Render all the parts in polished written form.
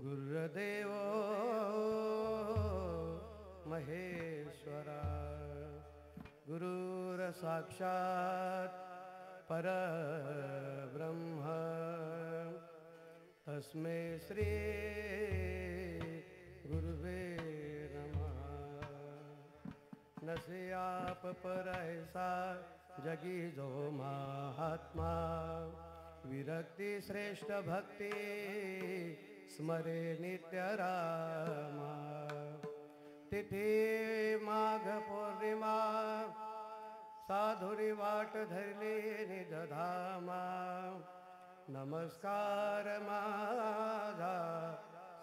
गुरुदेव महेश्वरा गुरुर साक्षात् परब्रह्म तस्मै श्री गुरुवे नमः। न से आप पर ऐसा जगी जो महात्मा विरक्ति श्रेष्ठ भक्ति स्मरे नित्य रामा। तिथि माघ पौर्णिमा साधुरी वाट धरली निज धामा। नमस्कार माझा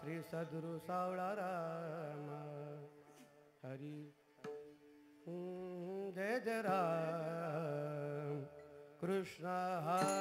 श्री सद्गुरु सावळा रामा। हरी जय जय राम कृष्ण हरे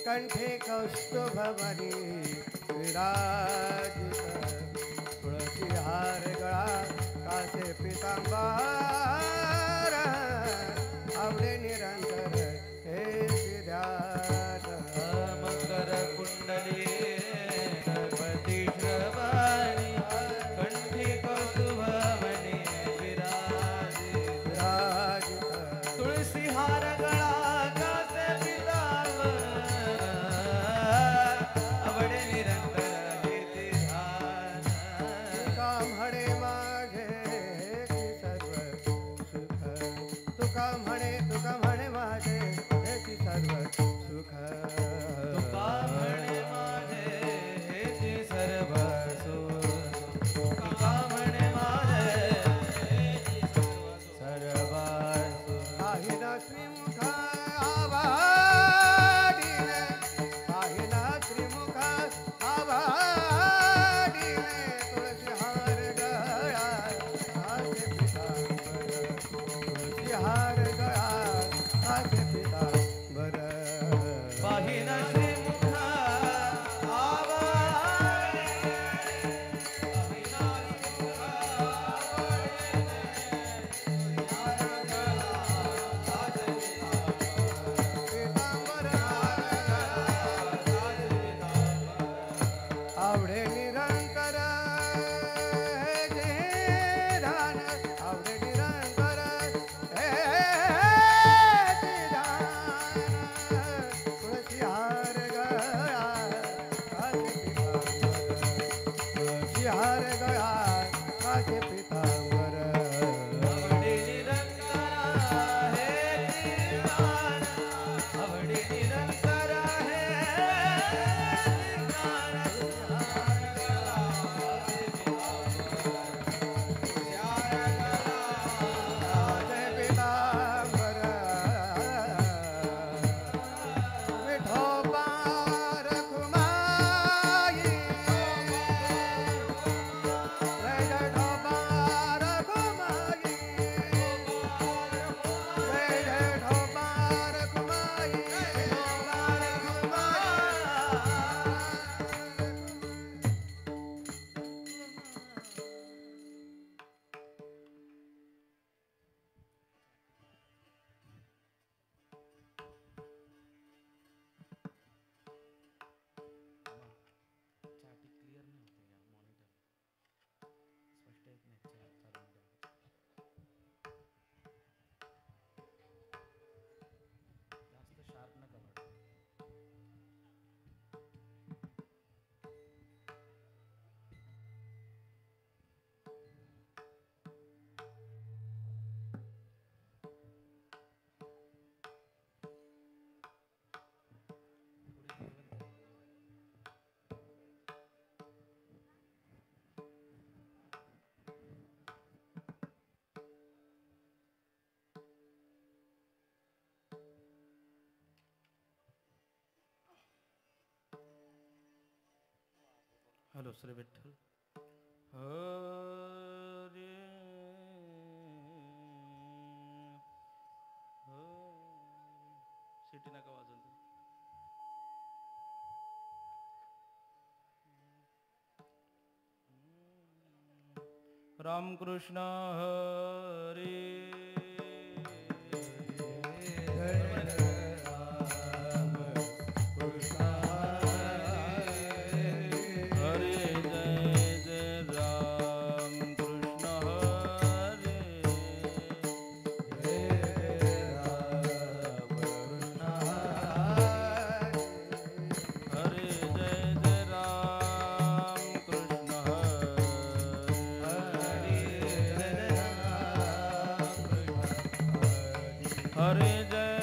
कंठे कौस्तुभमणि विराजित तुळसी हार गळा कासे पीतांबर आवडे निरंतर हे ध्यान मकर कुंडली गणपती श्रवणी कंठे कौस्तुभमणि विराजित तुळसी हार गळा कासे आवडे निरंतर हे ध्यान। काम हडे माझे कासे पितांबर आवडे निरंतर हे निर्वाण आवडे निरंतर हे कासे पितांबर विठोबा रखुमाई जय जय ढोबा रखुमाई जय जय ढोबा रखुमाई ढोबा चाटी क्लिअर नाही होते यार मॉनिटर स्पष्ट येत नाही चालून जास्त शार्प नका वाटू हॅलो श्री विठ्ठल हरे सिटी नका वाजून तू रामकृष्ण हरे हरे जय जय राम कृष्ण हरे जय जय राम कृष्ण हरे जय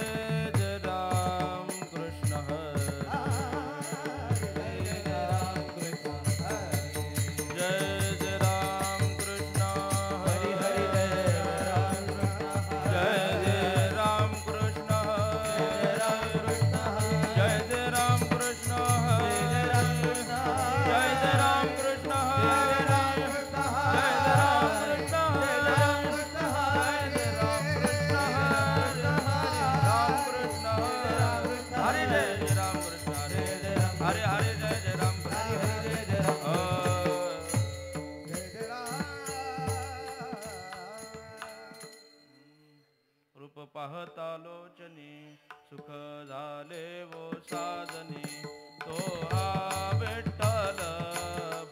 जय राम कृष्ण जय जय राम कृष्ण हरि हरि जय जय राम कृष्ण जय जय राम कृष्ण जय जय राम कृष्ण हरे जय जय राम कृष्ण हरे हरे जय जय राम रूप पाहता लोचनी सुख झाले वो साधनी तो हा विठ्ठल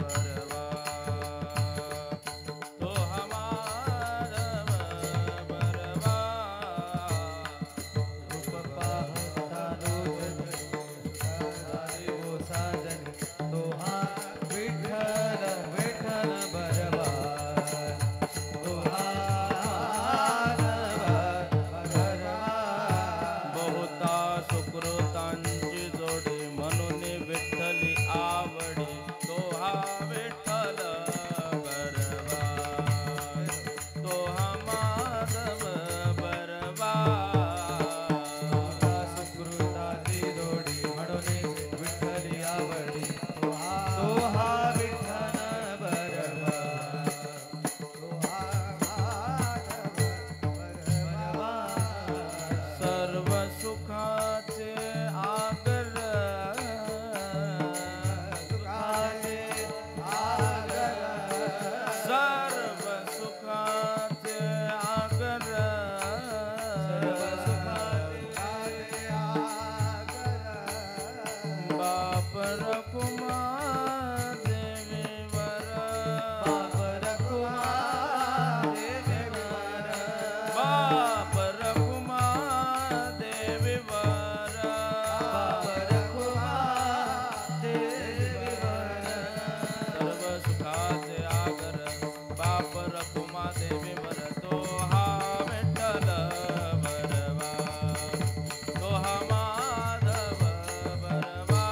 बरवा तो हा माधव बरवा रूप पाहता लोचनी झाले वो साधनी तो हा विठ्ठल विठ्ठल बरवा तो हा वापर कुमा देवी वरतो हा विठ्ठल बरवा तो हा माधव बरवा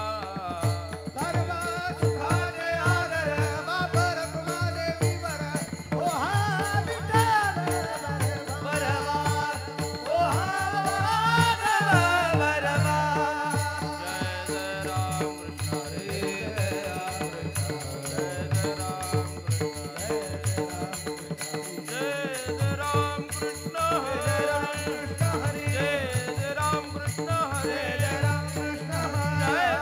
सर्व सुखाने आदर वापर कुमादेवी वर ओ हा विठ्ठल बरवा ओ हा माधव बरवा जय राम कृष्ण हरे जय राम कृष्ण हरे जय राम कृष्ण हरे जय राम कृष्ण हरे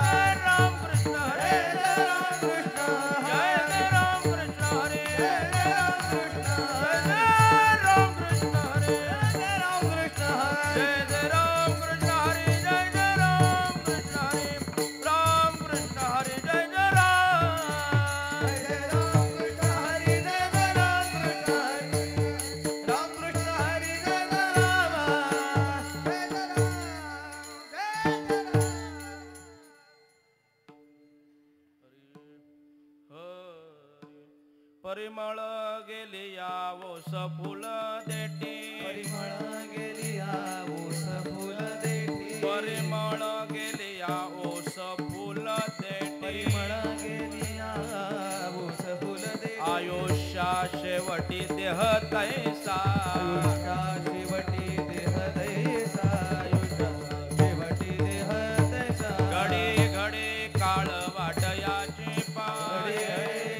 जय राम कृष्ण हरे जय राम कृष्ण जय राम कृष्ण हरे जय राम कृष्ण जय राम कृष्ण हरे जय राम कृष्ण जय राम कृष्ण हरे जय राम कृष्ण हरे राम कृष्ण हरे जय राम जय राम कृष्ण हरे जय राम कृष्ण हरे राम कृष्ण हरे जय राम जय परिमळ गेली यावोस फुल देठी परिमळ गेली ओस फुल देठी परिमळ गेली यावोस फुल देठी परिमळ गेली ओस फुल देठी आयुष्या शेवटी देह तैसा आयुष्या शेवटी देह दैसा आयुष्या शेवटी देह दैसा घडी घडी काळ वाटयाची पाय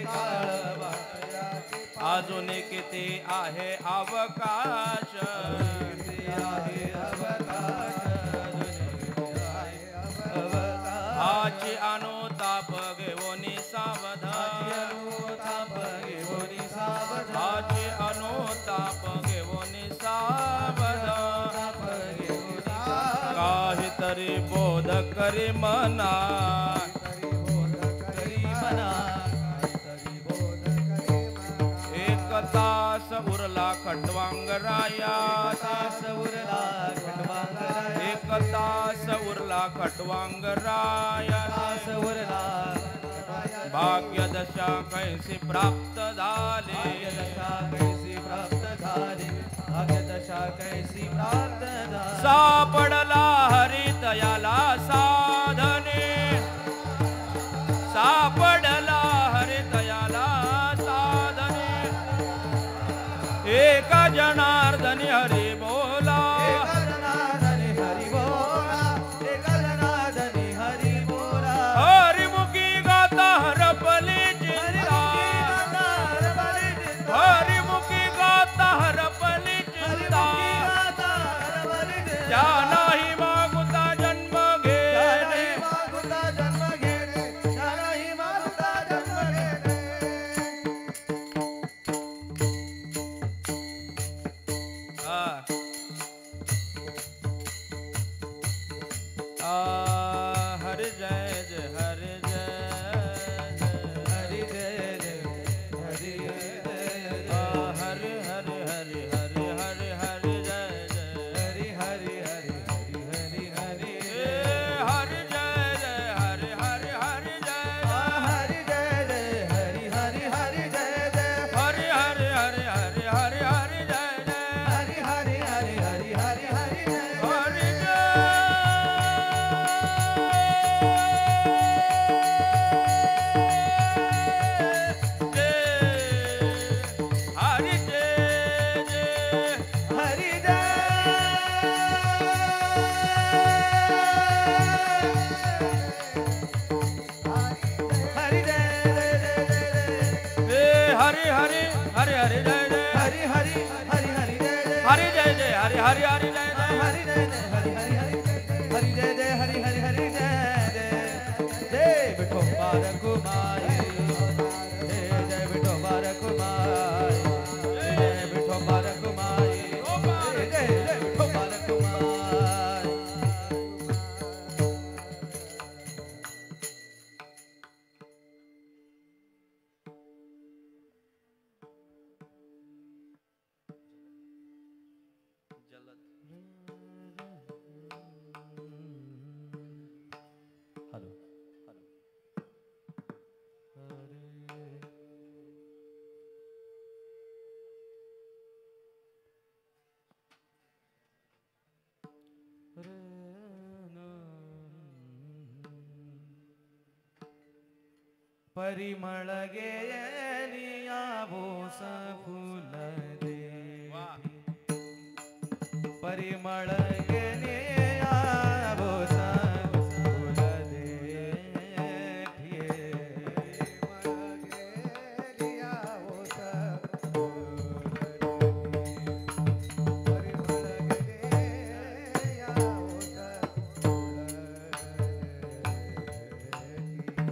काळ वाटयाची अजून किती आहे अवकाश किती आहे अवकाश अजून आहे अवकाश आची अनुताप घेऊनी सावधान अनुताप घेऊनी सावधान आची अनुताप घेऊनी सावधान ताप घेऊनी सावधान काहीतरी बोध करी मना तरी बोध करी मना तरी बोध करी मना एक तास उरला खटवांगराया तास उरला खंडवांगराया एक तास उरला खटवांगराया तास उरला भाग्यदशा कैसी प्राप्त झाली भाग्यदशा कैसी प्राप्त झाली भाग्यदशा कैसी प्राप्त झाली सापडला हरितयाला साधने सापडला हरितयाला साधने एका जनार्दनी हरी बोला एका जनार्दनी हरी बोला एका जनार्दनी हरी बोला हरिमुखी गाता हरपली चिंता हरिमुखी गाता हरपली चिंता त्या नाही मागुता जन्म घेणे जन्म घेणे त्यालाही मागुता जन्म घेणे हरि जय जय हरि जय जय हरि जय जय हरि जय हरि हरि हरि हरि हरि हरि जय जय हरि हरि हरि हरि हरि हरि हरि जय जय हरि हरि हरि जय हरि जय जय हरि हरि हरि जय जय हरि हरि हरि हरि हरि हरि जय जय हरि हरि हरि हरि हरि हरि जय हरि हरि जय जय हरि जय हरि जय जय जय जय हरि हरि हरि हरि जय जय हरि हरि हरि हरि जय जय हरि जय जय हरि हरि हरि जय जय हरि जय जय हरि हरि हरि हरि जय जय हरि हरि हरि जय जय जय विठोबा कुमारी जय विठोबा कुमारी जय विठोबा कुमारी जय जय विठोबा कुमारी जलद परिमळ गेलिया बोस फुल दे वा परिमळ गेलिया बोस फुल दे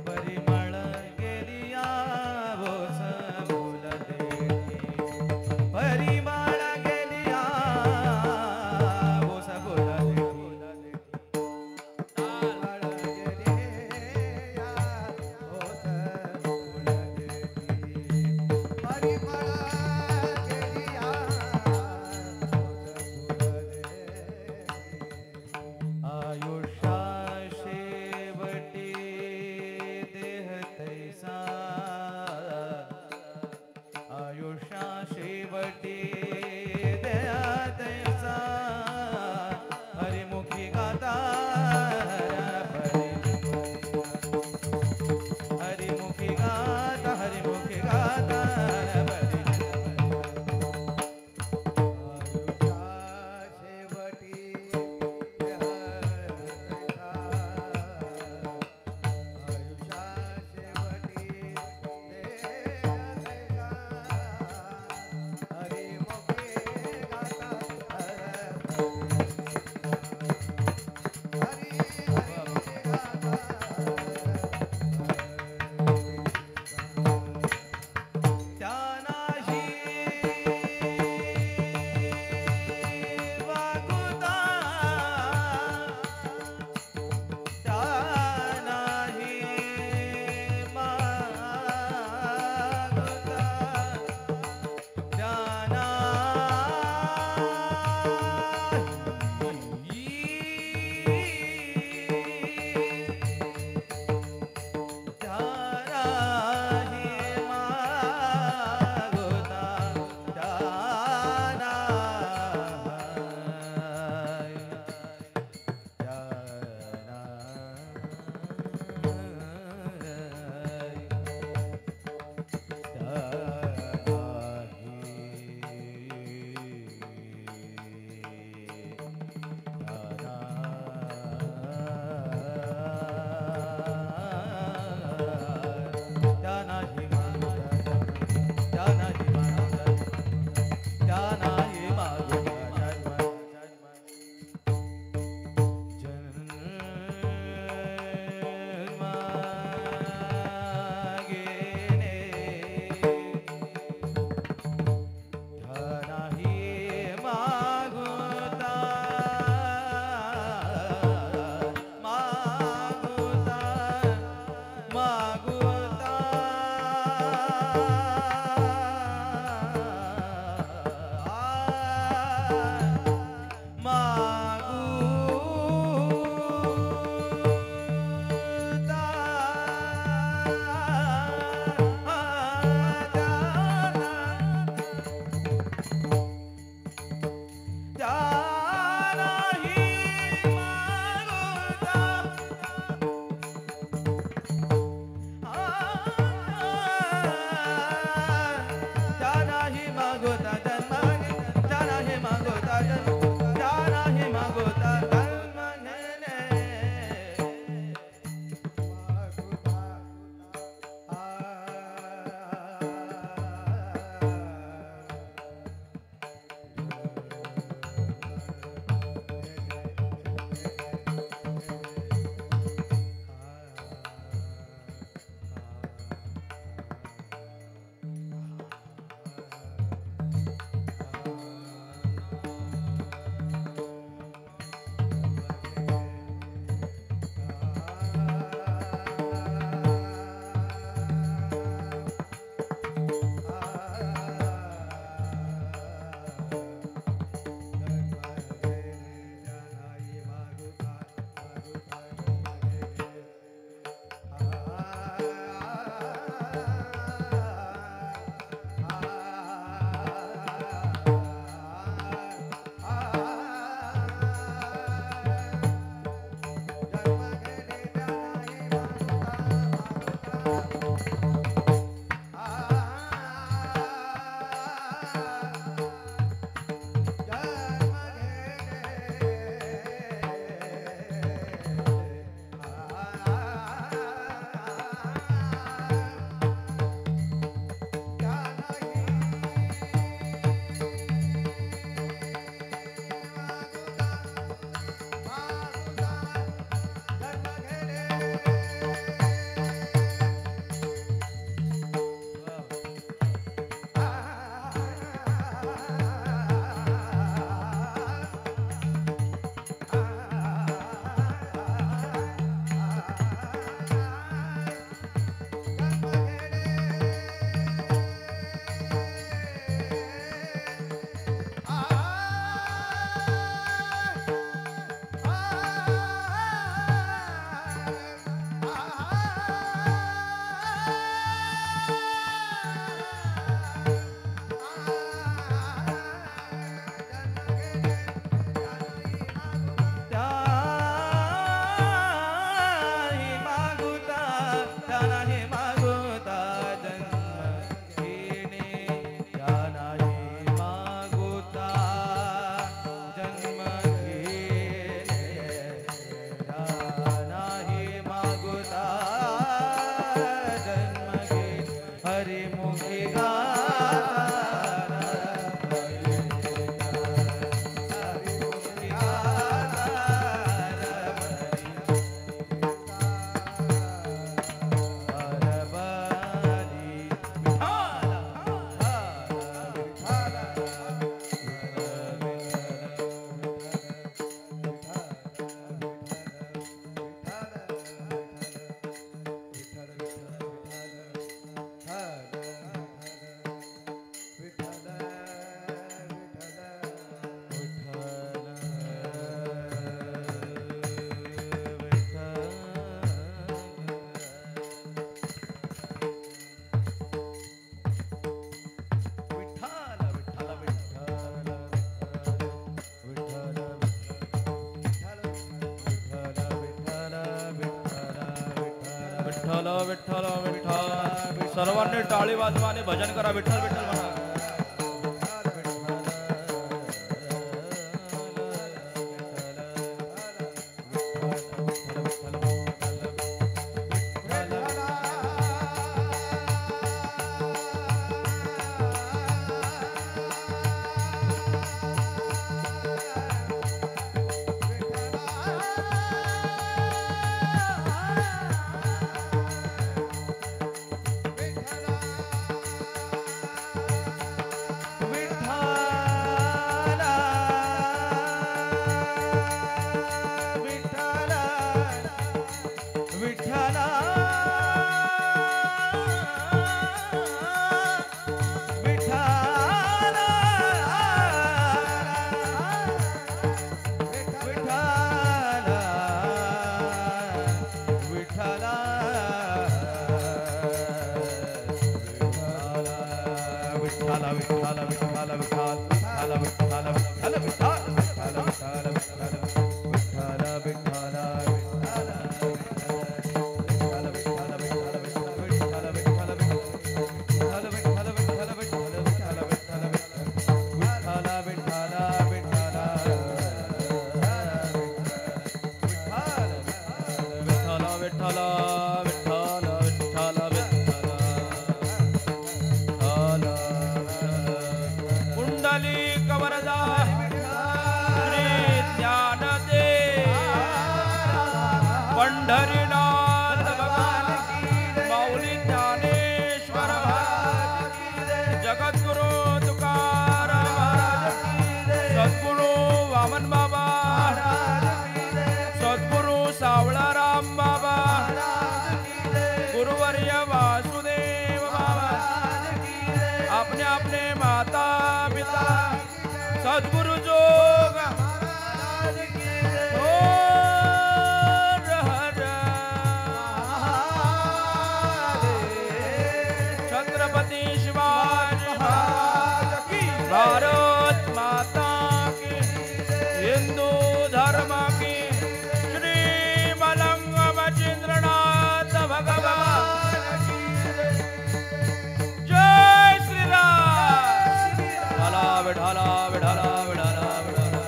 परिमळ गेलिया बोस फुल दे परिमळ गेलिया बोस फुल दे आयुष्या शेवटी देह तैसा आयुष्या शेवटी देह तैसा हरिमुखी गाता हरिमुखी गाता हरिमुखी गाता विठ्ठल विठ्ठल विठ्ठल. सर्वांनी टाळी वाजवा आणि भजन करा. विठ्ठल विठ्ठल म्हणा. पंढरीनाथ भगवान माऊली ज्ञानेश्वर जगद्गुरु तुकाराम सद्गुरु वामन बाबा सद्गुरु सावळाराम बाबा गुरुवर्य वासुदेव बाबा अपने अपने माता पिता सद्गुरु जोग भारत माता की हिंदू धर्म की श्री मलंग मचिंद्रनाथ भगवान की जय श्री राम. विठाला विठाला विठाला विठाला विठाला.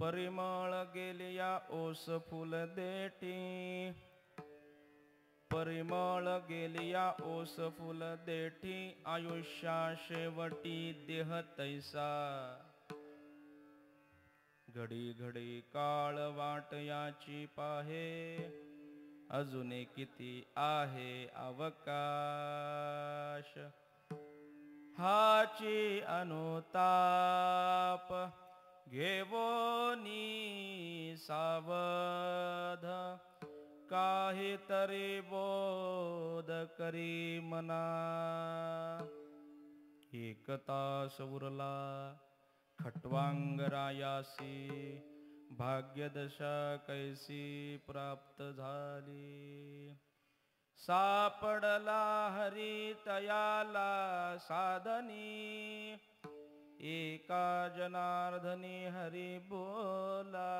परिमळ गेलिया ओस फुल देठी परिमळ गेलिया ओस फुल देठी आयुष्या शेवटी देह तैसा घडी घडी काळ वाट याची पाहे अजून किती आहे अवकाश हाची अनुताप घेवोनी सावध काहीतरी बोध करी मना एक तास उरला खटवांग रायासी भाग्यदशा कैसी प्राप्त झाली सापडला हरी तयाला साधनी एका जनार्दनी हरी बोला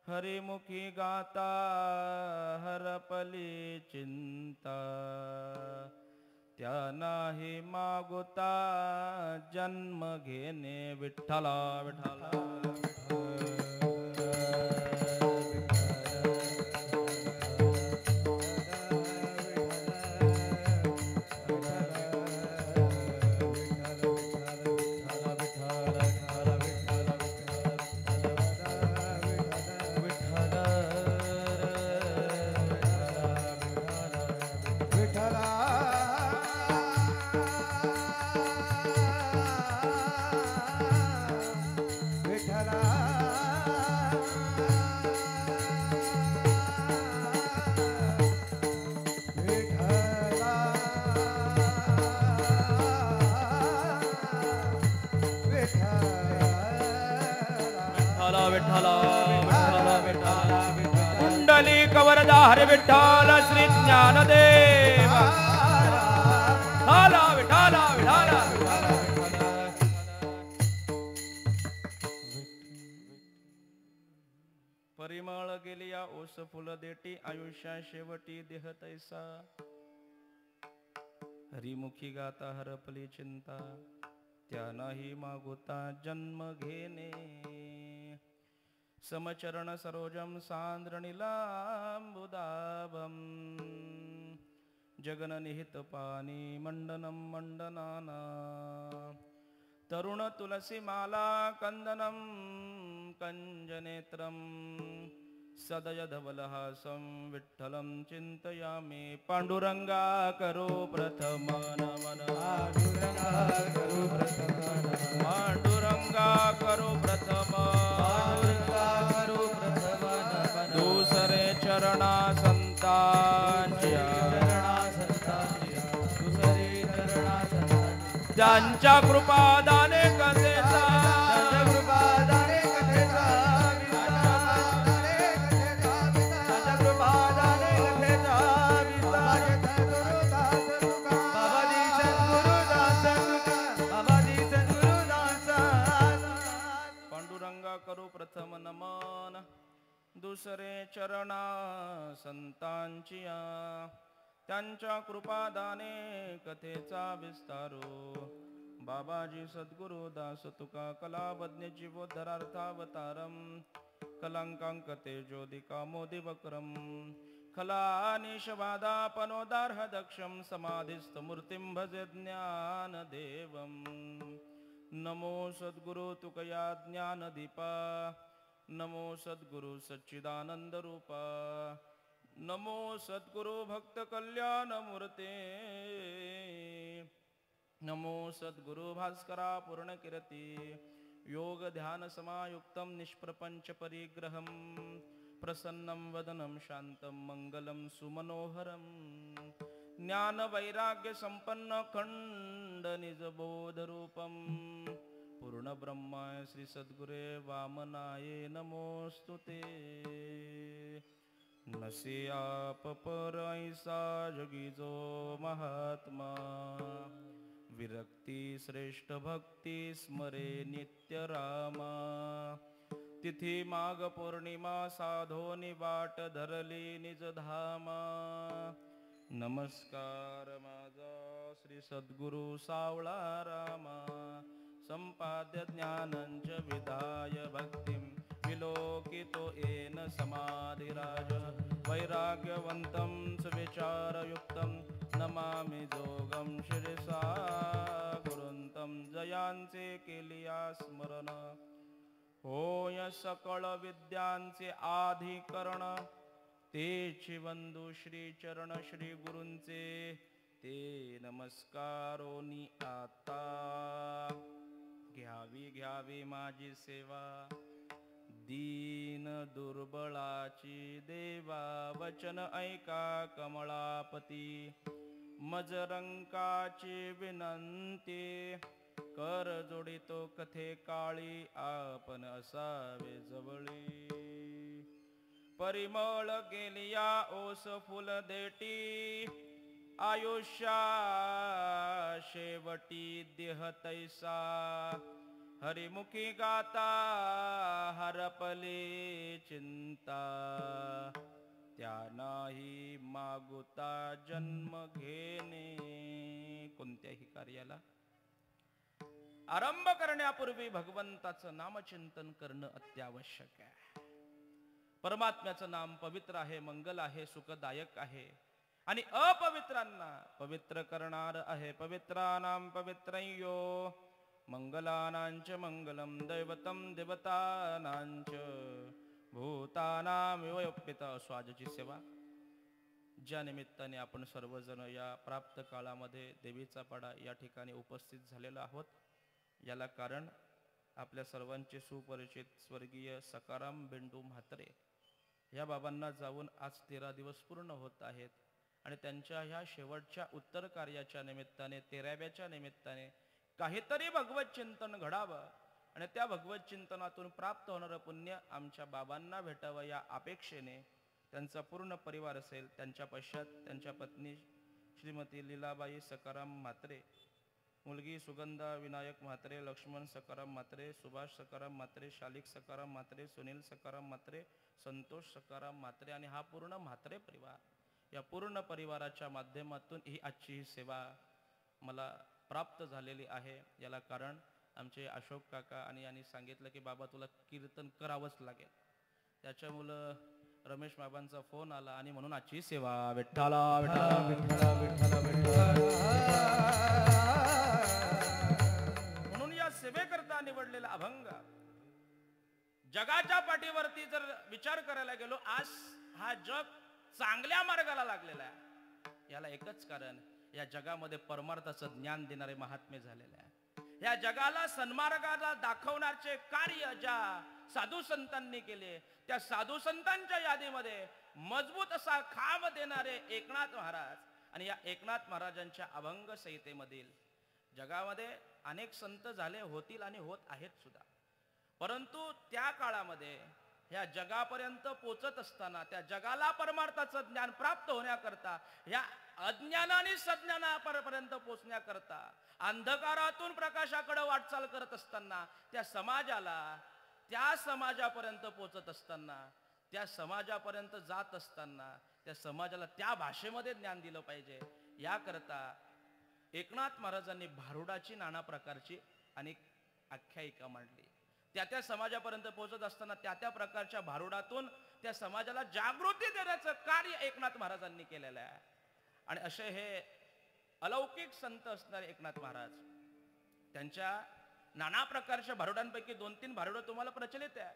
हरिमुखी गाता हरपली चिंता त्या नाही मागुता जन्म घेणे विठ्ठला विठ्ठला. कुंडली कवरदा हरे विठ्ठल श्री ज्ञानदेव विठाला विठाला विठाला. गेली या ओस फुल देटी आयुष्या शेवटी देह तैसा हरिमुखी गाता हरपली चिंता त्या नाही मागोता जन्म घेणे समचरण सरोजम सांद्रणिलांबुदाभम जगननिहित पाणी मंडनम मंडनाना तरुण तुलसी माला कंदनम कंजनेत्रम सदयधवलहासं विठ्ठलं चिन्तयामि पाण्डुरङ्गा करो प्रथम नमन पाण्डुरङ्गा करो प्रथम दुसरे चरणा संतांच्या त्यांच्या कृपादाने कथेचा करू प्रथम नमन दुसरे चरणा संतांचिया त्यांच्या कृपादाने कथेचा विस्तारो बाबाजी सद्गुरु दास तुका कलावज्ञ जीवोद्धरार्थावतारम कलांकांक तेजोदिका मोदी वक्रम खलानिशवादापनोदार्ह दक्षम समाधिस्थ मूर्तिं भजे ज्ञान देवम नमो सद्गुरु तुकया ज्ञानदीपा नमो सद्गुरु सच्चिदानंद रूपा नमो सद्गुरु भक्त कल्याण मूर्ते नमो सद्गुरु भास्करा पूर्ण कीर्ती योग ध्यान समायुक्तं निष्प्रपंच परिग्रहं प्रसन्नं वदनं शान्तं मंगलं सुमनोहरं ज्ञान वैराग्य संपन्न खंड निज बोध रूपम पूर्ण ब्रह्माय श्री सद्गुरे वामनाय नमोस्तुते नसे आप पर ऐसा जगीजो महात्मा विरक्ती श्रेष्ठ भक्ती स्मरे नित्य रामा तिथी माग पौर्णिमा साधोनी वाट धरली निज धामा नमस्कार माझा श्री सद्गुरु सावळा रामा संपाद्य ज्ञानंच विधाय भक्तिं विलोकितो येन समाधिराज वैराग्यवन्तं सुविचारयुक्तं नमामि जोगं शिरसा गुरुन्तं जयांचे केलिया स्मरण होय सकळ विद्यांचे आधिकरण तेची वंदू श्री चरण श्री गुरूंचे ते नमस्कारोनी आता घ्यावी घ्यावी माझी सेवा दीन दुर्बळाची देवा वचन ऐका कमळापती मजरंकाची विनंती कर जोडितो कथे काळी आपण असावे जवळी परिमळ गेलिया ओस फुल देटी आयुष्या शेवटी देह तैसा हरिमुखी गाता हरपले चिंता त्या नाही मागुता जन्म घेणे कोणत्याही कार्याला आरंभ करण्यापूर्वी भगवंताचं नामचिंतन करणं अत्यावश्यक आहे परमात्म्याचं नाम पवित्र आहे मंगल आहे सुखदायक आहे आणि अपवित्रांना पवित्र करणार आहे पवित्रानां पवित्रयो मंगलानांच मंगलम दैवतम देवतानांच भूतानां विवयोपित स्वाजची सेवा ज्या निमित्ताने आपण सर्वजण या प्राप्त काळामध्ये देवीचा पाडा या ठिकाणी उपस्थित झालेलो आहोत याला कारण आपल्या सर्वांचे सुपरिचित स्वर्गीय सकाराम बेंडू म्हात्रे या बाबांना जाऊन आज 13 दिवस पूर्ण होत आहेत आणि त्यांच्या ह्या शेवटच्या उत्तर कार्याच्या निमित्ताने 13व्याच्या निमित्ताने काहीतरी भगवत चिंतन घडावं आणि त्या भगवत चिंतनातून प्राप्त होणारं पुण्य आमच्या बाबांना भेटावं या अपेक्षेने त्यांचा पूर्ण परिवार असेल त्यांच्या पश्चात त्यांच्या पत्नी श्रीमती लीलाबाई सकाराम म्हात्रे मुलगी सुगंधा विनायक म्हात्रे लक्ष्मण सकाराम म्हात्रे सुभाष सकाराम म्हात्रे शालिक सकाराम म्हात्रे सुनील सकाराम म्हात्रे संतोष सकाराम म्हात्रे आणि हा पूर्ण म्हात्रे परिवार, या पूर्ण परिवाराच्या माध्यमातून ही आजची ही सेवा मला प्राप्त झालेली आहे. याला कारण आमचे अशोक काका आणि यांनी सांगितलं की बाबा तुला कीर्तन करावंच लागेल. त्याच्यामुळं रमेश बाबांचा फोन आला आणि म्हणून आजची सेवा विठ्ठला विठ्ठला विठ्ठला विठ्ठला म्हणून या सेवेकरता निवडलेला अभंग. जगाच्या पाठीवरती जर विचार करायला गेलो, आज हा जग चांगल्या मार्गाला लागलेला आहे. याला एकच कारण, या जगामध्ये परमार्थाचं ज्ञान देणारे महात्मे झालेले आहे. या जगाला सन्मार्गाला दाखवण्याचे कार्य ज्या साधू संतांनी केले, त्या साधू संतांच्या यादीमध्ये मजबूत असा खांब देणारे एकनाथ महाराज. आणि या एकनाथ महाराजांच्या अभंग संहितेमधील जगामध्ये अनेक संत झाले होतील आणि होत आहेत सुद्धा, परंतु त्या काळामध्ये ह्या जगापर्यंत पोचत असताना, त्या जगाला परमार्थाचं ज्ञान प्राप्त होण्याकरता, ह्या अज्ञान आणि सज्ञानापर्यंत पोचण्याकरता, अंधकारातून प्रकाशाकडे वाटचाल करत असताना, त्या समाजापर्यंत पोचत असताना, त्या समाजापर्यंत जात असताना, त्या समाजाला त्या भाषेमध्ये ज्ञान दिलं पाहिजे. याकरता एकनाथ महाराजांनी भारुडाची नाना प्रकारची अनेक आख्यायिका मांडली. त्या समाजापर्यंत पोहोचत असताना त्या प्रकारच्या भारुडातून त्या समाजाला जागृती देण्याचं कार्य एकनाथ महाराजांनी केलेलं आहे. आणि असे हे अलौकिक संत असणारे एकनाथ महाराज, त्यांच्या नाना प्रकारच्या भारुडांपैकी 2-3 भारुड तुम्हाला प्रचलित आहे.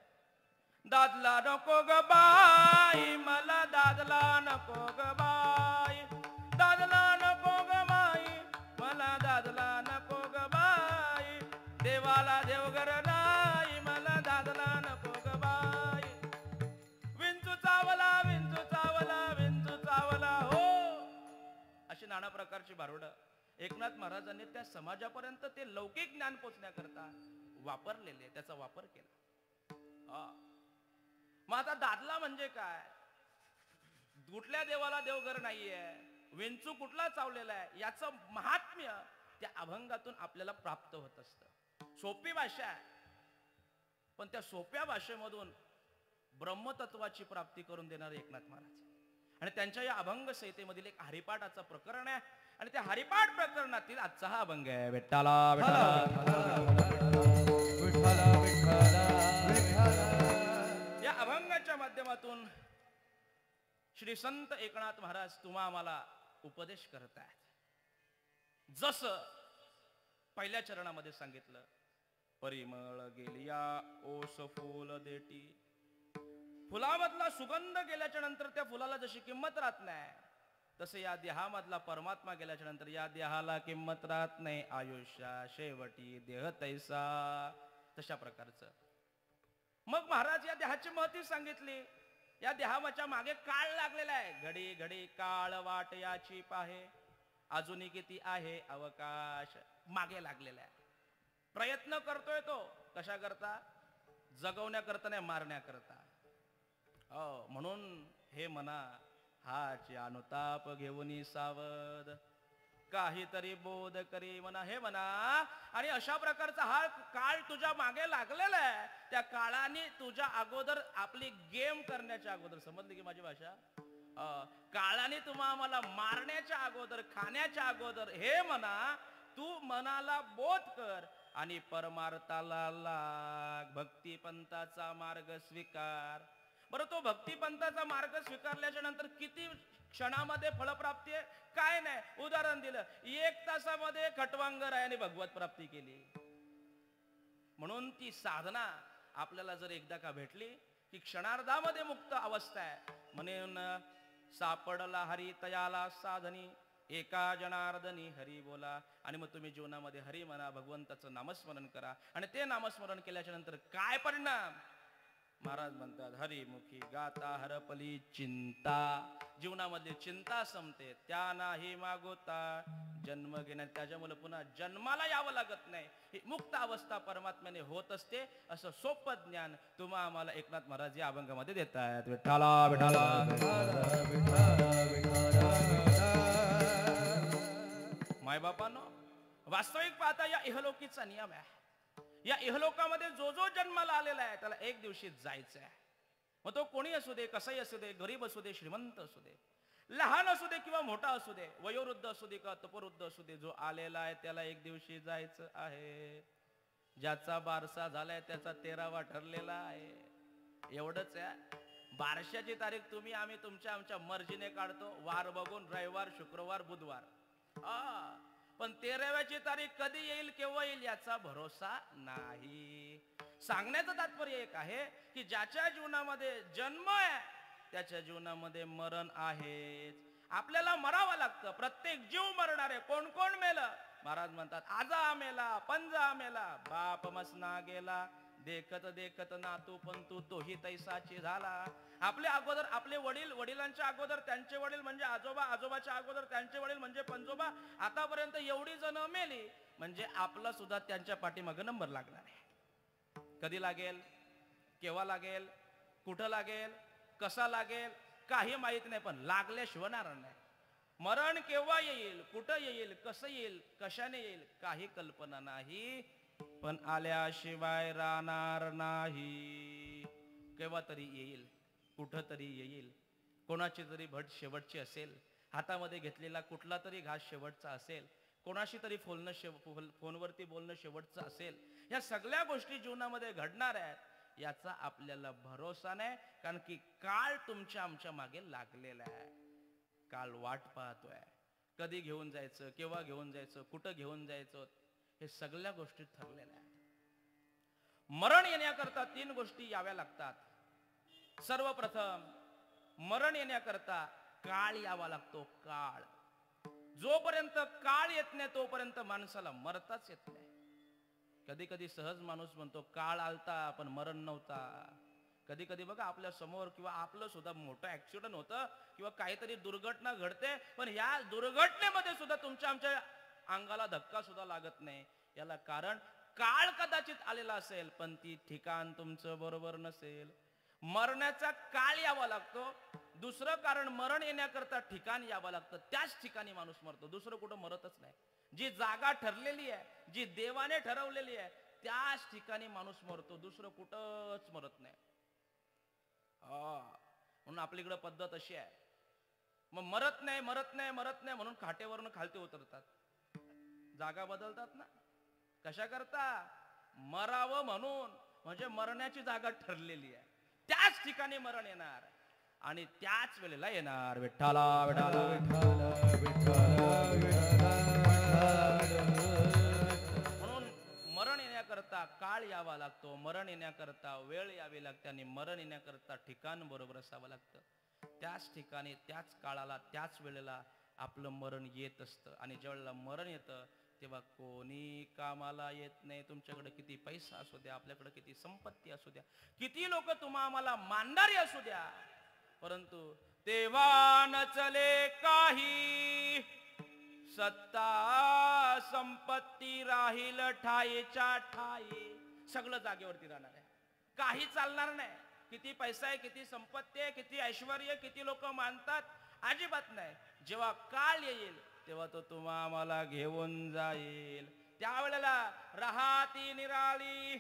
दादला नको ग बाई मला, दादला नको ग बाई, दादला नको ग बाई मला, दादला नको ग बाई, देवाला देवघर नाही मला, दादला नको ग बाई, विंचू चावला विंचू चावला विंचू चावला हो. अशी नाना प्रकारची भारुड एकनाथ महाराजांनी त्या समाजापर्यंत ते लौकिक ज्ञान पोचण्याकरता वापरलेले, त्याचा वापर केला. मग आता दादला म्हणजे काय? कुठल्या देवाला देवघर नाहीये, विंचू कुठला चावलेला आहे, याचं महात्म्य त्या अभंगातून आपल्याला प्राप्त होत असतं. सोपी भाषा आहे, पण त्या सोप्या भाषेमधून ब्रह्मतत्वाची प्राप्ती करून देणारे एकनाथ महाराज. आणि त्यांच्या या अभंग संहितेमधील एक हरिपाठाचं प्रकरण आहे, आणि त्या हरिपाठ प्रकरणातील आजचा हा अभंग आहे. विठ्ठला या अभंगाच्या माध्यमातून श्री संत एकनाथ महाराज तुम्हा आम्हाला उपदेश करतायत. जसं पहिल्या चरणामध्ये सांगितलं, परिमळ गेलिया ओस फुल देटी, फुलामधला सुगंध गेल्याच्या नंतर त्या फुलाला जशी किंमत राहत नाही, तसे या देहामधला परमात्मा गेल्याच्या नंतर या देहाला किंमत राहत नाही. आयुष्या शेवटी देह तैसा, तशा प्रकारचं. मग महाराज या देहाची महती सांगितली. या देहाच्या मागे काळ लागलेला आहे, घडी घडी काळ वाट याची पाहे, अजूनही किती आहे अवकाश. मागे लागलेला आहे, प्रयत्न करतोय तो. कशा करता? जगवण्याकरता नाही, मारण्याकरता. म्हणून हे मना हाची अनुताप घेऊन सावध, काहीतरी बोध करी म्हणा. हे म्हणा, आणि अशा प्रकारचा हा काळ तुझ्या मागे लागलेला आहे. त्या काळाने तुझ्या अगोदर आपली गेम करण्याच्या अगोदर, समजली की माझी भाषा, काळाने तुम्हा आम्हाला मारण्याच्या अगोदर, खाण्याच्या अगोदर, हे म्हणा तू मनाला बोध कर आणि परमार्थाला लाग, भक्तिपंथाचा मार्ग स्वीकार. बरं, तो भक्तिपंथाचा मार्ग स्वीकारल्याच्या नंतर किती क्षणामध्ये फळप्राप्ती आहे? काय नाही. उदाहरण दिलं, 1 तासामध्ये खटवांगरायाने भगवत प्राप्ती केली. म्हणून ती साधना आपल्याला जर एकदा का भेटली की क्षणार्धामध्ये मुक्त अवस्था आहे. म्हणून सापडला हरी तयाला साधनी, एका जनार्दनी हरी बोला. आणि मग तुम्ही जीवनामध्ये हरी म्हणा, भगवंताचं नामस्मरण करा. आणि ते नामस्मरण केल्याच्या नंतर काय परिणाम? महाराज म्हणतात, हरिमुखी गाता हरपली चिंता. जीवनामध्ये चिंता संपते, त्या नाही मागोता जन्म घेण्यात. त्याच्यामुळे पुन्हा जन्माला यावं लागत नाही. ही मुक्त अवस्था परमात्म्याने होत असते. असं सोपं ज्ञान तुम्हा आम्हाला एकनाथ महाराज या अभंगामध्ये देत आहेत. विठ्ठला विठ्ठला मायबापांनो, वास्तविक पाहता या इहलोकीचा नियम आहे. या इहलोकामध्ये जो जो जन्माला आलेला आहे त्याला एक दिवशी जायचं आहे. मग तो कोणी असू दे, कसाही असू दे, गरीब असू दे, श्रीमंत असू दे, लहान असू दे किंवा मोठा असू दे, वयोवृद्ध असू दे का तपवृद्ध असू दे, जो आलेला आहे त्याला एक दिवशी जायचं आहे. ज्याचा बारसा झालाय त्याचा 13वा ठरलेला आहे. एवढंच आहे. बारशाची तारीख तुम्ही आम्ही तुमच्या आमच्या मर्जीने काढतो, वार बघून, रविवार, शुक्रवार, बुधवार. पण 13व्याची तारीख कधी येईल, केव्हा येईल याचा भरोसा नाही. सांगण्याचं तात्पर्य एक आहे की ज्याच्या जीवनामध्ये जन्म आहे त्याच्या जीवनामध्ये मरण आहेच. आपल्याला मरावं लागतं. प्रत्येक जीव मरणार आहे. कोण कोण मेलं? महाराज म्हणतात आजा मेला, पंजा मेला, बाप मसना गेला, देखत देखत नातू पंतू तोही तैसाची झाला. आपले अगोदर आपले वडील, वडिलांच्या अगोदर त्यांचे वडील म्हणजे आजोबा, आजोबाच्या अगोदर त्यांचे वडील म्हणजे पंजोबा, आतापर्यंत एवढी जण मेली म्हणजे आपला सुद्धा त्यांच्या पाठीमागे नंबर लागणार आहे. कधी लागेल, केव्हा लागेल, कुठं लागेल, कसा लागेल काही माहित नाही, पण लागल्याशिवाय नाही. मरण केव्हा येईल, कुठं येईल, कसं येईल, कशाने येईल काही कल्पना नाही, पण आल्याशिवाय राहणार नाही. केव्हा तरी येईल, कुठं तरी येईल. कोणाची तरी भट शेवटची असेल, हातामध्ये घेतलेला कुठला तरी घास शेवटचा असेल, कोणाशी तरी फोनवरती बोलणं शेवटचं असेल. या सगळ्या गोष्टी जीवनामध्ये घडणार आहेत याचा आपल्याला भरोसा नाही, कारण की काळ तुमच्या आमच्या मागे लागलेला आहे. काळ वाट पाहतोय. कधी घेऊन जायचं, केव्हा घेऊन जायचं, कुठं घेऊन जायचं, हे सगळ्या गोष्टी ठरलेल्या आहेत. मरण येण्याकरता 3 गोष्टी याव्या लागतात. सर्वप्रथम मरण येण्याकरता काळ यावा लागतो. काळ. जोपर्यंत काळ येत नाही तोपर्यंत माणसाला मरताच येत नाही. कधी कधी सहज माणूस म्हणतो काळ आलता पण मरण नव्हता. कधी कधी बघा आपल्या समोर किंवा आपलं सुद्धा मोठं ऍक्सिडेंट होतं किंवा काहीतरी दुर्घटना घडते, पण या दुर्घटनेमध्ये सुद्धा तुमच्या आमच्या अंगाला धक्का सुद्धा लागत नाही. याला कारण काळ कदाचित आलेला असेल पण ती ठिकाण तुमचं बरोबर नसेल. मरण्याचा काळ यावा लागतो. दुसरं कारण मरण येण्याकरता ठिकाण यावं लागतं. त्याच ठिकाणी माणूस मरतो, दुसरं कुठं मरतच नाही. जी जागा ठरलेली आहे, जी देवाने ठरवलेली आहे त्याच ठिकाणी माणूस मरतो, दुसरं कुठंच मरत नाही. म्हणून आपलीकडे पद्धत अशी आहे, मग मरत नाही मरत नाही मरत नाही म्हणून खाटेवरून खालते उतरतात. जागा बदलतात ना. कशा करता? मरावं म्हणून. म्हणजे मरण्याची जागा ठरलेली आहे, त्याच ठिकाणी मरण येणार आणि त्याच वेळेला येणार. विठ्ठला विठ्ठला म्हणून मरण येण्याकरता काळ यावा लागतो, मरण येण्याकरता वेळ यावी लागते आणि मरण येण्याकरता ठिकाण बरोबर असावं लागतं. त्याच ठिकाणी त्याच काळाला त्याच वेळेला आपलं मरण येत असतं. आणि ज्या वेळेला मरण येतं तेव्हा कोणी कामाला येत नाही. तुमच्याकडे किती पैसा असू द्या, आपल्याकडे किती संपत्ती असू द्या, किती लोक तुम्हा आम्हाला मानणारी असू द्या, परंतु तेव्हा न चले काही, सत्ता संपत्ती राहील ठाईच्या ठाई. सगळं जागेवरती राहणार आहे, काही चालणार नाही. किती पैसा आहे, किती संपत्ती आहे, किती ऐश्वर, किती लोक मानतात, अजिबात नाही. जेव्हा काळ येईल तेव्हा तो तुम्हा आम्हाला घेऊन जाईल. त्यावेळेला राहाती निराळी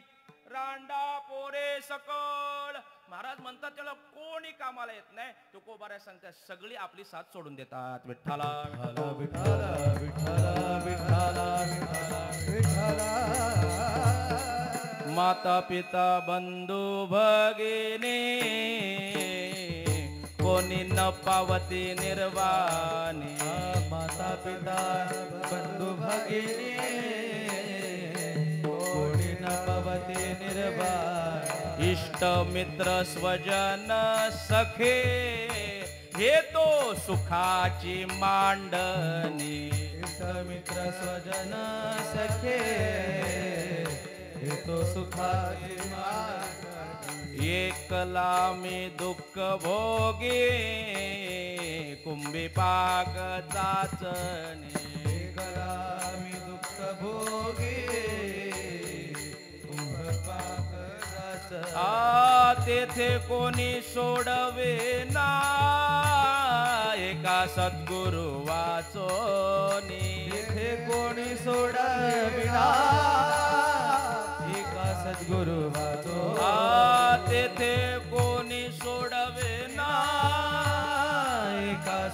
रांडा पोरे सकळ. महाराज म्हणतात त्याला कोणी कामाला येत नाही. तुकोबाऱ्या सांगतात सगळी आपली साथ सोडून देतात. विठ्ठला विठ्ठला विठ्ठला विठ्ठला विठ्ठला. माता पिता बंधू भगिनी कोणी न पावती निर्वाणी. माता पिता बंधू भगिनी कोणी न पावती निर्वाणी. इष्ट मित्र स्वजन सखे हे तो सुखाची मांडणी. इष्ट मित्र स्वजन सखे हे तो सुखाची मांडणी. एकला मी दुःख भोगी कुंभी पाक चाचणी. एकला मी दुःख भोगी कुंभ पाक चाचणी. तेथे कोणी सोडवे ना एका सद्गुरु वाचोनी. तेथे कोणी सोडविना एका सद्गुरु वाचो. तेथे कोणी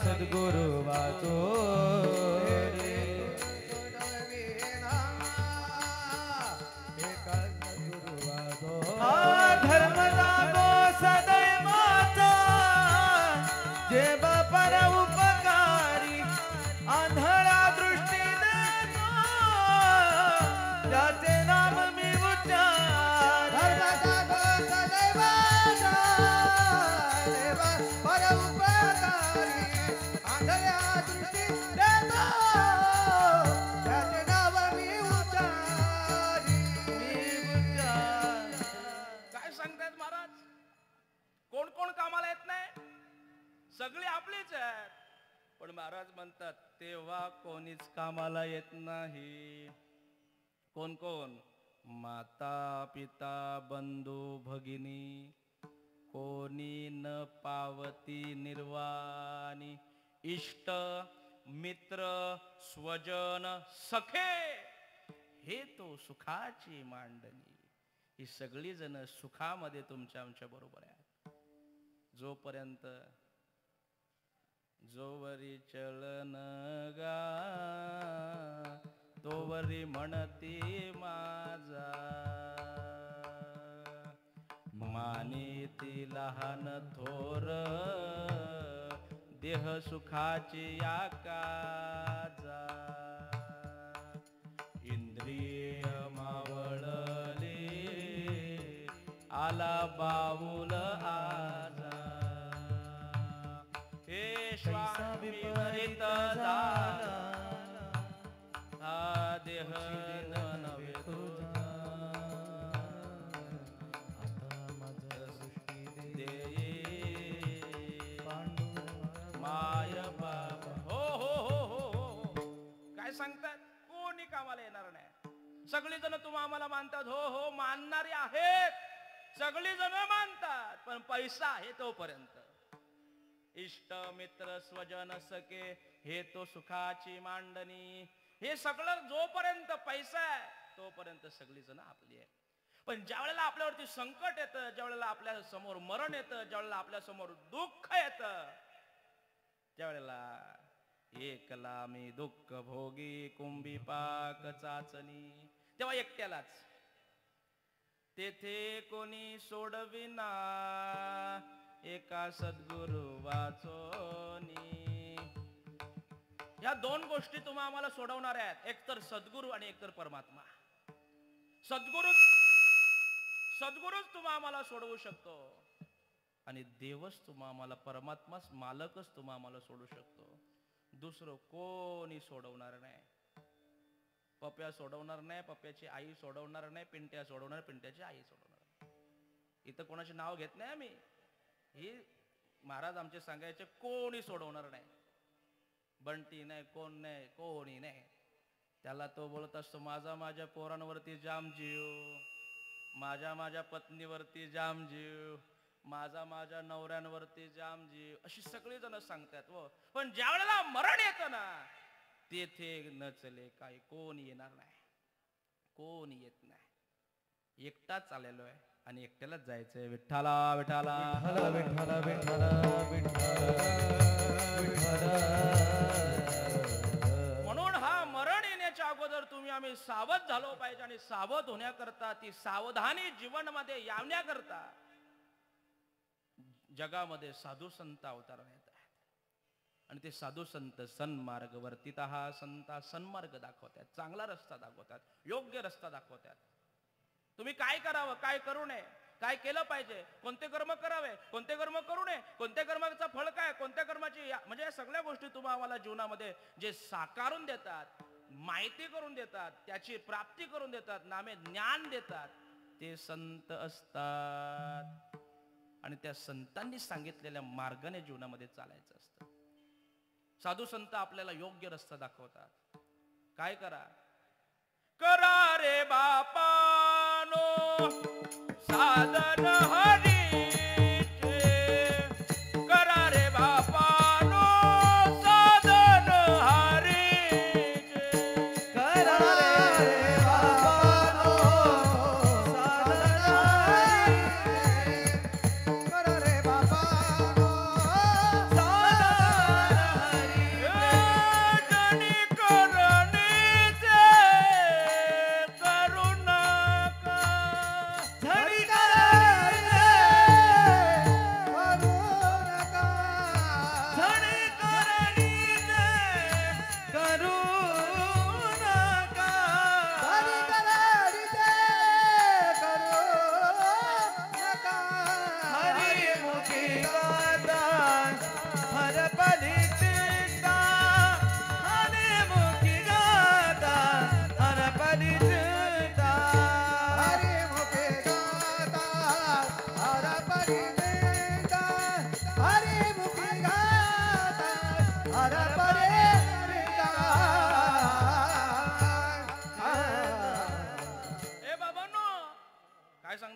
सद्गुरु वाचो रे धर्म जागो सदैवाचा जेव पर उपकारी आंधळा दृष्टी देतो त्याचे नाम मी उच्चार धर्म जागो सदैवाचा देव पर उपकारी आंधळ्या दृष्टी देतो त्याचे नाव मी उच्चारी काय सांगतायत महाराज? कोण कोण कामाला येत नाही? सगळे आपलेच आहेत. पण महाराज म्हणतात तेव्हा कोणीच कामाला येत नाही. कोण कोण? माता पिता बंधू भगिनी कोणी न पावती निर्वाणी इष्ट मित्र स्वजन सखे हे तो सुखाची मांडणी. ही सगळी जण सुखामध्ये तुमच्या आमच्या बरोबर आहेत. जोपर्यंत जोवरी चलन गा तोवरी म्हणती माझा मानिती लहान थोर देह सुखाची या काजा इंद्रिय मावळले आला बाऊल आजा हे स्वामी विपरीत झाला हा देह नव्हे तुझा माय बाबा. हो हो हो हो हो काय सांगतात? कोणी कामाला येणार नाही. सगळी जण तुम्हा आम्हाला मानतात. हो हो मानणारी आहेत. सगळी जण मानतात. पण पैसा आहे तोपर्यंत इष्ट मित्र स्वजन सखे हे तो सुखाची मांडणी. हे सगळं जोपर्यंत पैसा आहे तोपर्यंत सगळी जण आपली आहे. पण ज्या वेळेला आपल्यावरती संकट येतं, ज्या वेळेला आपल्या समोर मरण येतं, ज्या वेळेला आपल्या समोर दुःख येतं, त्यावेळेला एकला मी दुःख भोगी कुंभी पाक चाचणी तेव्हा एकट्यालाच तेथे कोणी सोडविना एका सद्गुरु वाचोनी. या दोन गोष्टी तुम्हा आम्हाला सोडवणार आहेत. एकतर सद्गुरु आणि एकतर परमात्मा. सद्गुरूच तुम्हा आम्हाला सोडवू शकतो आणि देवच तुम्हा आम्हाला परमात्माच मालकच तुम्हा आम्हाला सोडू शकतो. दुसरं कोणी सोडवणार नाही. पप्या सोडवणार नाही, पप्याची आई सोडवणार नाही, पिंट्या सोडवणार, पिंट्याची आई सोडवणार. इथं कोणाचे नाव घेत नाही आम्ही. ही महाराज आमचे सांगायचे कोणी सोडवणार नाही. बंटी नाही, कोण नाही, कोणी नाही. त्याला तो बोलत असतो माझा माझ्या पोरांवरती जाम जीव, माझ्या पत्नीवरती जाम जीव, माझ्या नवऱ्यांवरती जाम जीव, अशी सगळी जण सांगतात. व पण ज्या वेळेला मरण येतं ना तेथे न चले काय कोण येणार नाही. कोण येत नाही. एकटाच आलेलो आहे आणि एकट्यालाच जायचंय. विठ्ठला विठ्ठला विठ्ठला विठ्ठला विठ्ठला. म्हणून हा मरण येण्याच्या अगोदर तुम्ही आम्ही सावध झालो पाहिजे आणि सावध होण्याकरता ती सावधानी जीवनामध्ये यावण्याकरता जगामध्ये साधू संत अवतार येत आहेत. आणि ते साधू संत सन्मार्ग वर्तित हा संता सन्मार्ग दाखवतात, चांगला रस्ता दाखवतात, योग्य रस्ता दाखवतात. तुम्ही काय करावं, काय करू नये, काय केलं पाहिजे, कोणते कर्म करावे, कोणते कर्म करू नये, कोणत्या कर्माचं फळ काय, कोणत्या कर्माची म्हणजे या सगळ्या गोष्टी तुम्हा आम्हाला जीवनामध्ये जे साकारून देतात, माहिती करून देतात, त्याची प्राप्ती करून देतात, नामे ज्ञान देतात, ते संत असतात. आणि त्या संतांनी सांगितलेल्या मार्गाने जीवनामध्ये चालायचं असतं. साधू संत आपल्याला योग्य रस्ता दाखवतात. काय करा, करा रे बापानो साधन हरीचे, करा रे बापानो साधन हरीचे, करा रे बाबानो साधन हरीचे, करा रे बाबानो साधन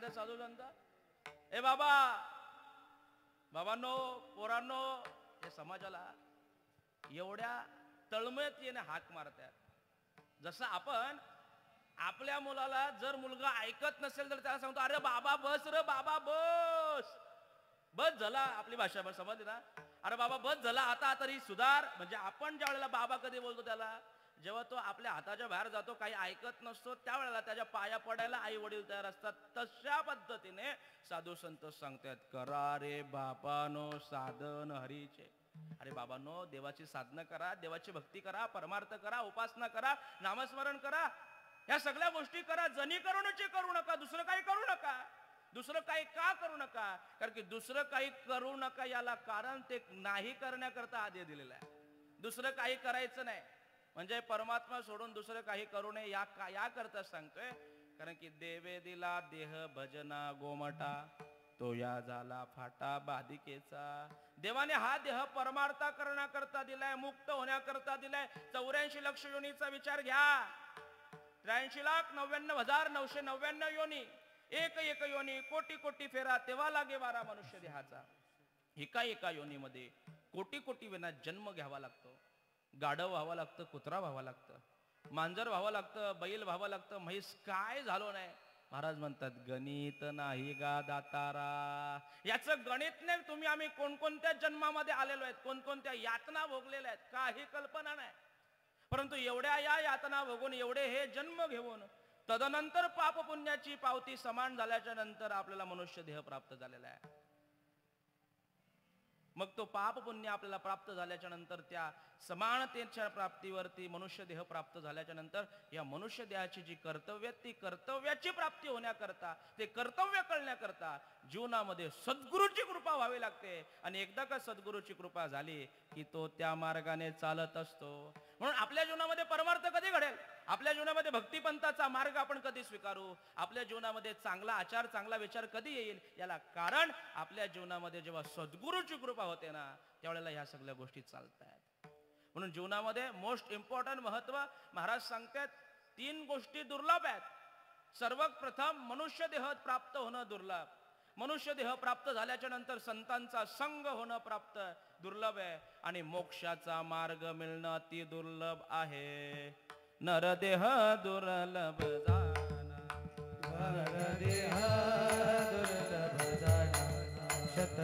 सांगतात साधू संत? ए बाबा, बाबांनो, पोरांनो, या समाजाला एवढ्या तळमळीने हाक मारतात जसं आपण आपल्या मुलाला, जर मुलगा ऐकत नसेल तर त्याला सांगतो, अरे बाबा बस रे बाबा, बस बस झाला. आपली भाषा समजली ना? अरे बाबा बस झाला, आता तरी सुधार. म्हणजे आपण ज्या वेळेला बाबा कधी बोलतो त्याला, जेव्हा तो आपल्या हाताच्या बाहेर जातो, काही ऐकत नसतो, त्यावेळेला त्याच्या पाया पडायला आई वडील तयार असतात. तशा पद्धतीने साधू संत सांगतात, करा रे बाबानो साधन हरीचे. अरे बाबांनो, देवाची साधना करा, देवाची भक्ती करा, परमार्थ करा, उपासना करा, नामस्मरण करा, ह्या सगळ्या गोष्टी करा. जनी करूनच करू नका, दुसरं काही करू नका. दुसरं काही का करू नका? कारण की दुसरं काही करू नका याला कारण ते नाही करण्याकरता आदेश दिलेला आहे. दुसरं काही करायचं नाही म्हणजे परमात्मा सोडून दुसरं काही करू नये या करता सांगतोय. कारण की देवे दिला देह भजना गोमटा, तो या झाला फाटा बाधिकेचा. देवाने हा देह परमार्था करण्याकरता दिलाय, मुक्त होण्याकरता दिलाय. 84 लक्ष योनीचा विचार घ्या. 83,99,999 योनी, एक एक योनी, कोटी कोटी फेरा, तेव्हा लागे वारा मनुष्य देहाचा. एका योनीमध्ये कोटी कोटी वेळा जन्म घ्यावा लागतो. गाढव व्हावं लागतं, कुत्रा व्हावं लागतं, मांजर व्हावं लागतं, बैल व्हावं लागतं, म्हैस काय झालो नाही. महाराज म्हणतात, गणित नाही गा दातारा. याचं गणित नाही. तुम्ही आम्ही कोणकोणत्या जन्मामध्ये आलेलो आहेत, कोणकोणत्या यातना भोगलेल्या आहेत, काही कल्पना नाही. परंतु एवढ्या या यातना भोगून, एवढे हे जन्म घेऊन, तदनंतर पाप पुण्याची पावती समान झाल्याच्या नंतर आपल्याला मनुष्य देह प्राप्त झालेला आहे. मग तो पाप पुण्य आपल्याला प्राप्त झाल्याच्या नंतर त्या समानतेच्या प्राप्तीवरती मनुष्य देह प्राप्त झाल्याच्या नंतर या मनुष्य देहाची जी कर्तव्य, ती कर्तव्याची प्राप्ती होण्याकरता, ते कर्तव्य कळण्याकरता जीवनामध्ये सद्गुरूची कृपा व्हावी लागते. आणि एकदा का सद्गुरूची कृपा झाली की तो त्या मार्गाने चालत असतो. म्हणून आपल्या जीवनामध्ये परमार्थ कधी घडेल, आपल्या जीवनामध्ये भक्तिपंथाचा मार्ग आपण कधी स्वीकारू, आपल्या जीवनामध्ये चांगला आचार, चांगला विचार कधी येईल, याला कारण आपल्या जीवनामध्ये जेव्हा सद्गुरूची कृपा होते ना, त्यावेळेला ह्या सगळ्या गोष्टी चालतात. म्हणून जीवनामध्ये मोस्ट इम्पॉर्टंट महत्व महाराज सांगतात, 3 गोष्टी दुर्लभ आहेत. सर्वप्रथम मनुष्य देह प्राप्त होणं दुर्लभ. मनुष्य देह प्राप्त झाल्याच्या नंतर संतांचा संग होणं प्राप्त दुर्लभ आहे. आणि मोक्षाचा मार्ग मिळणं अति दुर्लभ आहे. नरदेह दुर्लभ जाना, नरदेह दुर्लभ जाना, शत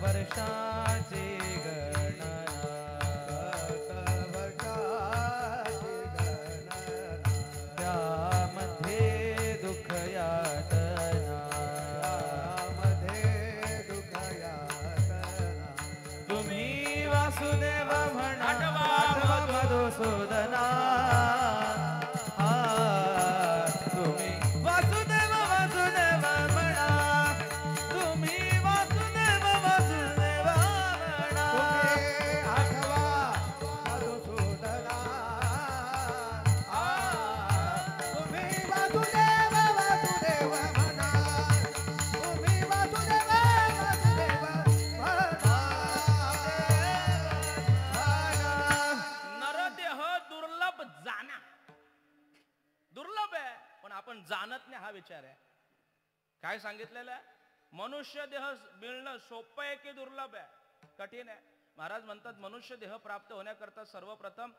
वर्षाची गणना, त्यामध्ये दुःख यातना, तुम्ही वासुदेव म्हणा, मधुसूदना. तुम्ही वासुदेव वासुदेव म्हणा, तुम्ही वासुदेव वासुदेव म्हणा. आठवा मधुसूदना, तुम्ही वासुदेव वासुदेव म्हणा, तुम्ही वासुदेव वासुदेव म्हणा. नरदेह दुर्लभ जाना. दुर्लभ आहे पण आपण जाणत नाही, हा विचार आहे. काय सांगितलेलं आहे? मनुष्य देह मिळणं सोपं आहे की दुर्लभ आहे, कठीण आहे? महाराज म्हणतात, मनुष्य देह प्राप्त होण्याकरता सर्वप्रथम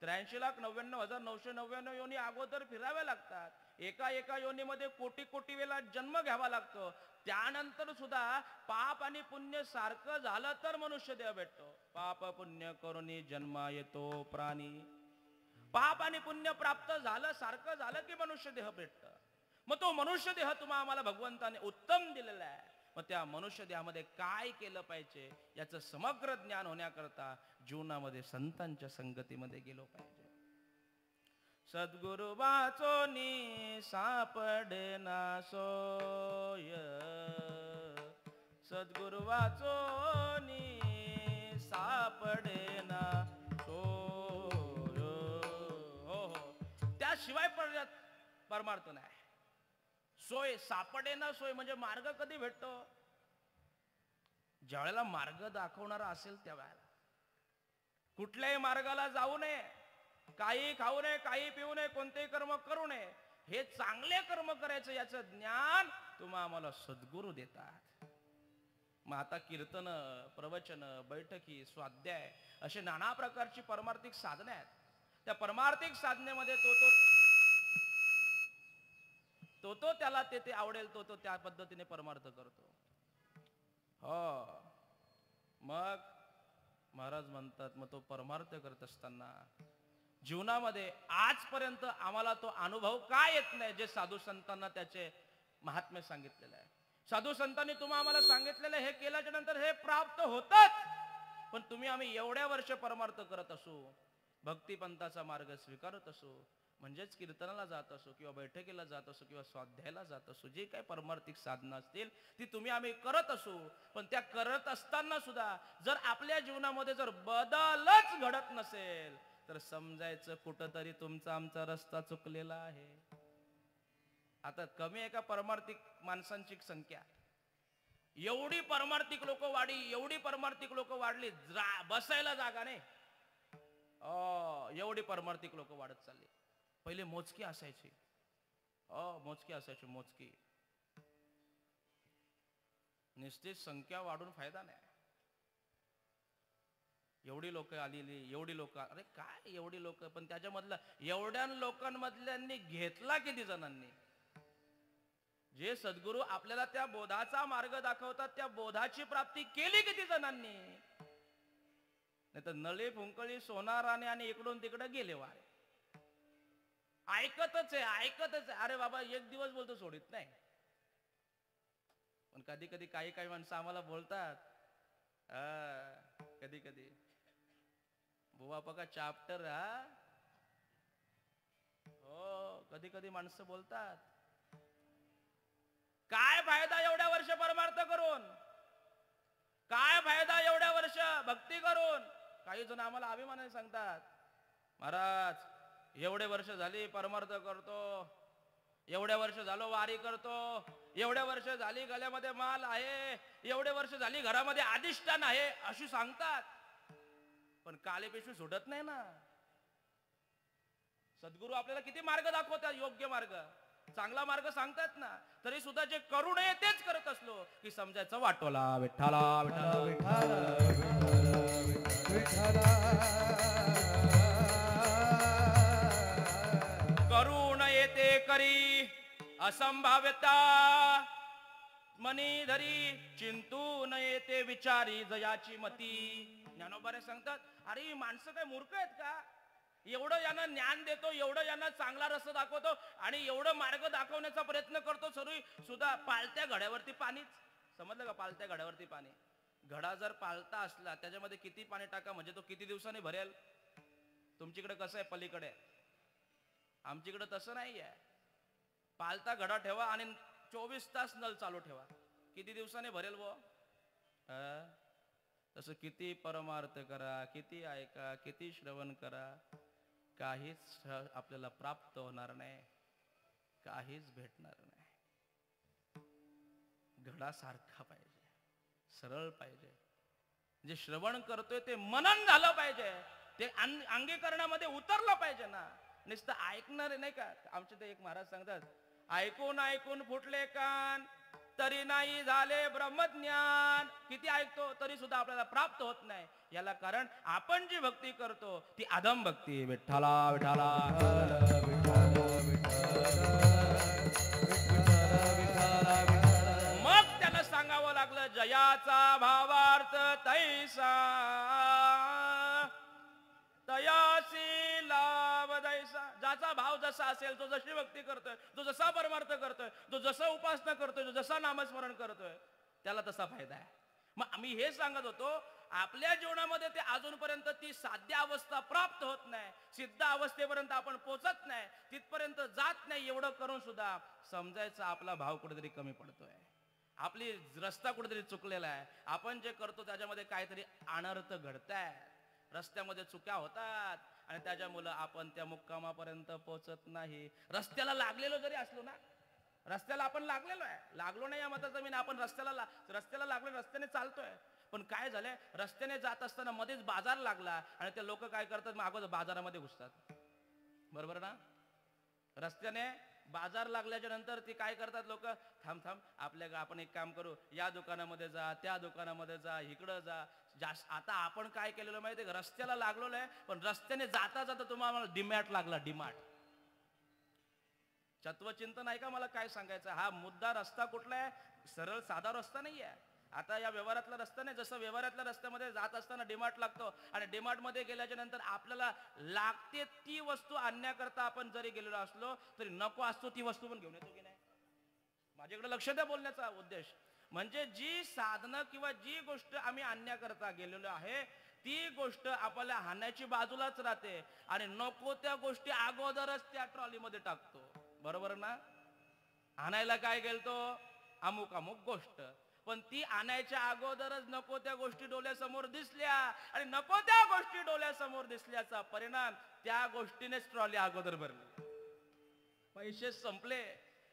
83,99,999 योनी अगोदर फिराव्या लागतात. एका योनीमध्ये कोटी कोटी वेळा जन्म घ्यावा लागतो. त्यानंतर सुद्धा पाप आणि पुण्य सारखं झालं तर मनुष्य देह भेटतो. पाप पुण्य करुणी जन्मा येतो प्राणी. पाप आणि पुण्य प्राप्त झालं, सारखं झालं की मनुष्य देह भेटतं. मग तो मनुष्य देह तुम्हाला आम्हाला भगवंताने उत्तम दिलेला आहे. मग त्या मनुष्य देहामध्ये काय केलं पाहिजे याचं समग्र ज्ञान होण्याकरता जीवनामध्ये संतांच्या संगतीमध्ये गेलो पाहिजे. सद्गुरु वाचोनी सापडेना सोय, सद्गुरु वाचोनी सापडेना सोय. हो हो, त्याशिवाय परमार्थ नाही. सोय सापडेना सोय म्हणजे मार्ग कधी भेटतो? ज्या वेळेला मार्ग दाखवणारा असेल त्या वेळेला. कुठल्याही मार्गाला जाऊ नये, काही खाऊ नये, काही पिऊ नये, कोणतेही कर्म करू नये. हे चांगले कर्म करायचं याचं ज्ञान तुम्हा आम्हाला सद्गुरू देतात. मग आता कीर्तन, प्रवचन, बैठकी, स्वाध्याय असे नाना प्रकारची परमार्थिक साधने आहेत. त्या परमार्थिक साधनेमध्ये तो त्याला ते आवडेल तो त्या पद्धतीने परमार्थ करतो. हो, मग महाराज म्हणतात मग तो परमार्थ करत असताना जीवनामध्ये आजपर्यंत आम्हाला तो अनुभव का येत नाही, जे साधू संतांना त्याचे महात्म्य सांगितलेलं आहे. साधू संतांनी तुम्हा आम्हाला सांगितलेलं हे केल्याच्या नंतर हे प्राप्त होतच. पण आम्ही एवढ्या वर्ष परमार्थ करत असू, भक्तिपंथाचा मार्ग स्वीकारत असू, म्हणजेच कीर्तनाला जात असो किंवा बैठकीला जात असो किंवा स्वाध्यायाला जात असो, जे काही परमार्थिक साधना असतील ती आम्ही करत असू. पण त्या करत असताना सुद्धा जर आपल्या जीवनामध्ये जर बदलच घडत नसेल तर समजायचं कुठंतरी तुमचा आमचा रस्ता चुकलेला आहे. आता कमी आहे का परमार्थिक माणसांची संख्या? एवढी परमार्थिक लोक वाढली, बसायला जागा नाही. एवढी परमार्थिक लोक वाढत चालली. पहिले मोजकी असायची, मोजकी. निश्चित संख्या वाढून फायदा नाही. एवढी लोक आलेली, एवढी लोक, अरे काय एवढी लोक, पण त्याच्यामधलं एवढ्या लोकांमधल्यांनी घेतला किती जणांनी? जे सद्गुरू आपल्याला त्या बोधाचा मार्ग दाखवतात त्या बोधाची प्राप्ती केली किती जणांनी? नाही तर नळे फुंकळी सोनाराने आणि इकडून तिकडे गेले वारे. ऐकतच आहे. अरे बाबा एक दिवस बोलतो सोडित नाही. पण कधी कधी काही माणसं आम्हाला बोलतात, कधी बुवा बघा चाप्टर. हो, कधी माणसं बोलतात, काय फायदा एवढ्या वर्ष परमार्थ करून, काय फायदा एवढ्या वर्ष भक्ती करून. काही जण आम्हाला अभिमानाने सांगतात, महाराज एवढे वर्ष झाली परमार्थ करतो, एवढ्या वर्ष झालो वारी करतो, एवढ्या वर्ष झाली गळ्यामध्ये माल आहे, एवढे वर्ष झाली घरामध्ये अधिष्ठान आहे, अशी सांगतात. पण काले पेशवी सुटत नाही ना. सद्गुरू आपल्याला किती मार्ग दाखवतात, योग्य मार्ग, चांगला मार्ग सांगतात ना. तरी sudah जे करू नये तेच करत असलो की समजायचं वाटोला विठ्ठला विठ्ठला विठ्ठला. करू नये ते करी असंभाव्यता मनी धरी, चिंतू नये ते विचारी जयाची मती. ज्ञानोबाने सांगतात, अरे ही माणसं काय मूर्ख आहेत का? एवढं यांना ज्ञान देतो, एवढं यांना चांगला रस्ता दाखवतो आणि एवढं मार्ग दाखवण्याचा प्रयत्न करतो, तरी सुद्धा पालत्या घड्यावरती पाणीच. समजलं का? पालत्या घड्यावरती पाणी. घडा जर पालता असला त्याच्यामध्ये किती पाणी टाका म्हणजे तो किती दिवसांनी भरेल? तुमच्याकडे कसं आहे पलीकडे, आमच्याकडे तसं नाही आहे. पालता घडा ठेवा आणि 24 तास नल चालू ठेवा, किती दिवसाने भरेल वो? तसं किती परमार्थ करा, किती ऐका, किती श्रवण करा, काहीच आपल्याला प्राप्त होणार नाही, काहीच भेटणार नाही. घडा सारखा पाहिजे, सरळ पाहिजे. जे श्रवण करतोय ते मनन झालं पाहिजे, ते अंगीकरणामध्ये उतरलं पाहिजे ना. नुसतं ऐकणार नाही का? आमचे ते एक महाराज सांगतात, ऐकून फुटले कान तरी नाही झाले ब्रह्मज्ञान. किती ऐकतो तरी सुद्धा आपल्याला प्राप्त होत नाही. याला कारण आपण जी भक्ती करतो ती अधम भक्ती. विठ्ठला विठ्ठला मग त्याला सांगावं लागलं, जयाचा भावार्थ तैसा तयासी लाभ दैसा. ज्याचा भाव जसा असेल, तो जशी भक्ती करतोय, जो जसा परमार्थ करतोय, जो जसा उपासना करतोय, जो जसा नामस्मरण करतोय, त्याला तसा फायदा आहे. मग आम्ही हे सांगत होतो, आपल्या जीवनामध्ये ते अजूनपर्यंत ती साध्य अवस्था प्राप्त होत नाही, सिद्ध अवस्थेपर्यंत आपण पोचत नाही, तिथपर्यंत जात नाही. एवढं करून सुद्धा समजायचं आपला भाव कुठेतरी कमी पडतोय, आपली रस्ता कुठेतरी चुकलेला आहे. आपण जे करतो त्याच्यामध्ये काहीतरी अनर्थ घडताय, रस्त्यामध्ये चुक्या होतात आणि त्याच्यामुळे आपण त्या मुक्कामापर्यंत पोहोचत नाही. रस्त्याला लागलेलो जरी असलो ना, रस्त्याला आपण लागलेलो आहे, लागलो नाही या मताचा मी, आपण रस्त्याला लागलो, रस्त्याने चालतोय. पण काय झालंय, रस्त्याने जात असताना मध्येच बाजार लागला आणि ते लोक काय करतात, मग अगोदर बाजारामध्ये घुसतात. बरोबर ना? रस्त्याने बाजार लागल्याच्या नंतर ती काय करतात लोक, थांब थांब आपण एक काम करू, या दुकानामध्ये जा, त्या दुकानामध्ये जा, इकडं जा. जास्त आता आपण काय केलेलं माहिती आहे, रस्त्याला लागलेलो आहे, पण रस्त्याने जाता जाता तुम्हाला डीमॅट लागला. डीमार्ट तत्वचिंतन आहे का? मला काय सांगायचं, हा मुद्दा रस्ता कुठला आहे? सरळ साधा रस्ता नाही आहे. आता या व्यवहारातला रस्ता नाही, जसं व्यवहारातल्या रस्त्यामध्ये जात असताना डीमार्ट लागतो आणि डीमार्ट मध्ये गेल्याच्या नंतर आपल्याला लागते ती वस्तू आणण्याकरता आपण जरी गेलेलो असलो तरी नको असतो ती वस्तू पण घेऊन येतो की नाही? माझ्याकडे लक्ष द्या बोलण्याचा उद्देश. म्हणजे जी साधनं किंवा जी गोष्ट आम्ही आणण्याकरता गेलेलो आहे ती गोष्ट आपल्याला हाणायची बाजूलाच राहते आणि नको त्या गोष्टी अगोदरच त्या ट्रॉलीमध्ये टाकतो. बरोबर ना? आणायला काय गेलतो, अमुक अमुक गोष्ट, पण ती आणायच्या अगोदरच नको त्या गोष्टी डोळ्यासमोर दिसल्या आणि नको त्या गोष्टी डोळ्यासमोर दिसल्याचा परिणाम त्या गोष्टीनेच ट्रॉली अगोदर भरली. पैसे संपले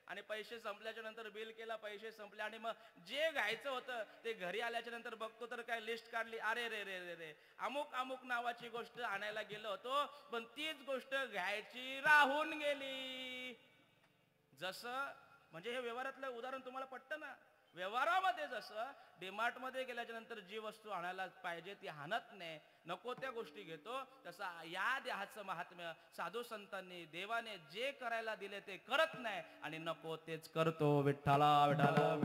आणि पैसे संपल्याच्या नंतर बिल केला, पैसे संपले आणि मग जे घ्यायचं होतं ते घरी आल्याच्या नंतर बघतो तर काय लिस्ट काढली, अरे रे रे रे रे अमुक अमुक नावाची गोष्ट आणायला गेलो होतो पण तीच गोष्ट घ्यायची राहून गेली. जसं म्हणजे हे व्यवहारातलं उदाहरण तुम्हाला पटतं ना? व्यवहारामध्ये जसं डीमार्ट मध्ये गेल्याच्या नंतर जी वस्तू आणायला पाहिजे ती आणत नाही, नको त्या गोष्टी घेतो, तसा या देहाचं महात्म्य साधू संतांनी देवाने जे करायला दिले ते करत नाही आणि नको तेच करतो. विठ्ठला विठ्ठला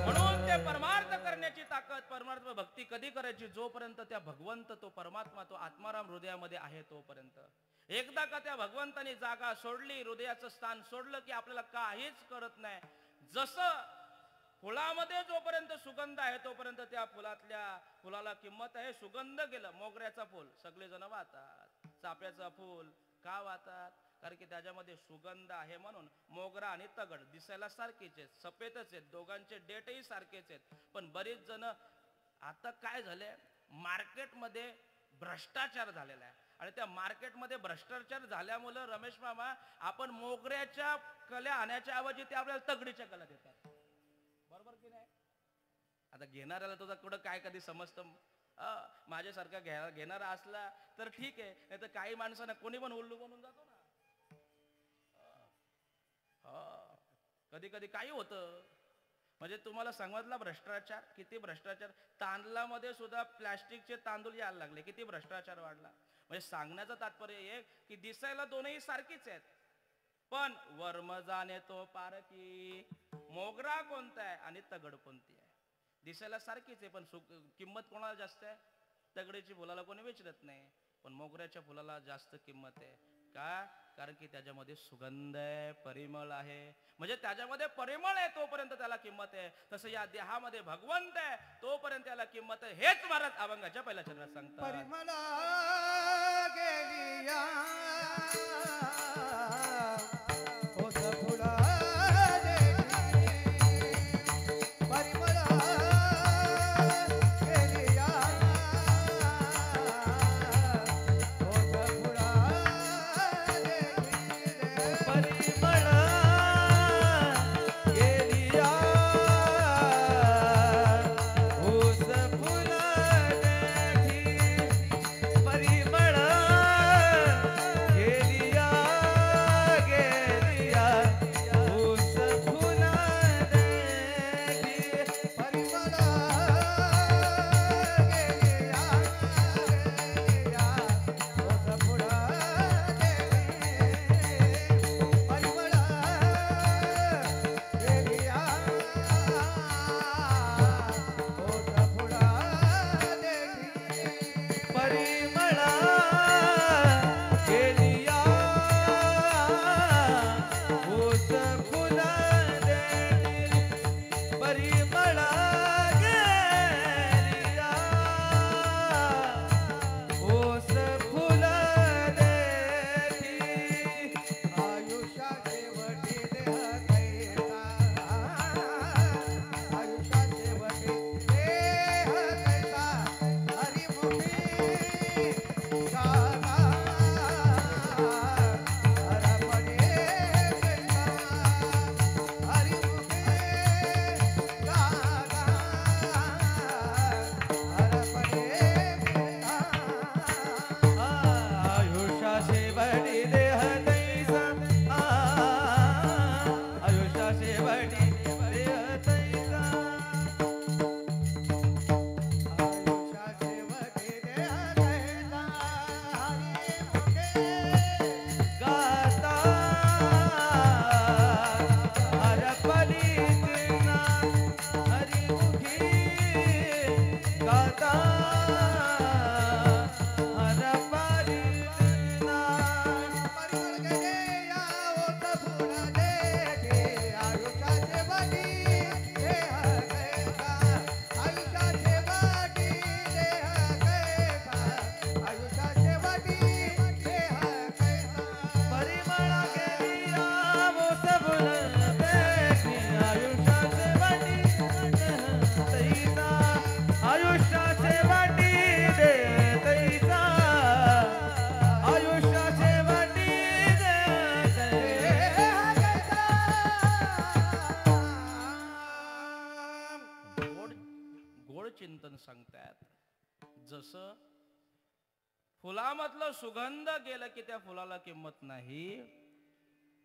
म्हणून ते परमार्थ करण्याची ताकद, परमार्थ भक्ती कधी करायची? जोपर्यंत त्या भगवंत तो परमात्मा तो आत्माराम हृदयामध्ये आहे तोपर्यंत. एकदा का त्या भगवंतानी जागा सोडली, हृदयाचं स्थान सोडलं की आपल्याला काहीच करत नाही. जसं फुलामध्ये जोपर्यंत सुगंध आहे तोपर्यंत त्या फुलाला किंमत आहे. सुगंध गेलं, मोगऱ्याचा फूल सगळेजण वाहतात, चाफ्याचं फूल का वाहतात? कारण की त्याच्यामध्ये सुगंध आहे. म्हणून मोगरा आणि तगड दिसायला सारखेच आहेत, सफेदच आहेत, दोघांचे डेटही सारखेच आहेत. पण बरीच जण आता काय झाले, मार्केटमध्ये भ्रष्टाचार झालेला आहे आणि त्या मार्केटमध्ये भ्रष्टाचार झाल्यामुळे रमेश मामा आपण मोगऱ्याच्या कल्या आणायच्या ऐवजी ते आपल्याला तगडीच्या कल्या देतात. बरोबर की नाही? आता घेणाऱ्याला तुझा कुठं काय कधी समजतं? माझ्यासारखा घेणारा असला तर ठीक आहे, नाही तर काही माणसांना कोणी पण उल्लू बनून जातो ना. कधी कधी काही होतं. म्हणजे तुम्हाला सांगितलं भ्रष्टाचार, किती भ्रष्टाचार. तांदळामध्ये सुद्धा प्लॅस्टिकचे तांदूळ यायला लागले, किती भ्रष्टाचार वाढला. म्हणजे सांगण्याचं तात्पर्य एक की दिसायला दोनही सारखीच आहेत, पण वर्म जाणे तो पारकी. मोगरा कोणता आहे आणि तगड कोणती आहे? दिसायला सारखीच आहे, पण किंमत कोणाला जास्त आहे? तगडीची फुलाला कोणी विचारत नाही, पण मोगऱ्याच्या फुलाला जास्त किंमत आहे. का? कारण की त्याच्यामध्ये सुगंध आहे, परिमळ आहे. म्हणजे त्याच्यामध्ये परिमळ आहे तोपर्यंत त्याला किंमत आहे. तसं या देहामध्ये भगवंत आहे तोपर्यंत त्याला किंमत आहे. हेच महाराज अभंगाच्या पहिल्या चरणात सांगतात. परिमळ गेलिया होत फुला परिमळ गेलिया होत फुला परिमळ गेलिया ऊस फुलण्याची, परिमळ गेलिया गाता हर परिणा परिमळ गेले या ओठ फुलाचे घे आयुष्याचे वाटी देह कैसा आयुष्याचे वाटी देह कैसा आयुष्याचे वाटी देह कैसा परिमळ गेलिया ओठ फुलाचे घे आयुष्याचे वाटी तैसा आयुष्याचे वाटी दे तैसा आयुष्याचे वाटी दे गोड गोड चिंतन सांगतात. जसं फुलामधलं सुगंध गेलं की त्या फुलाला किंमत नाही,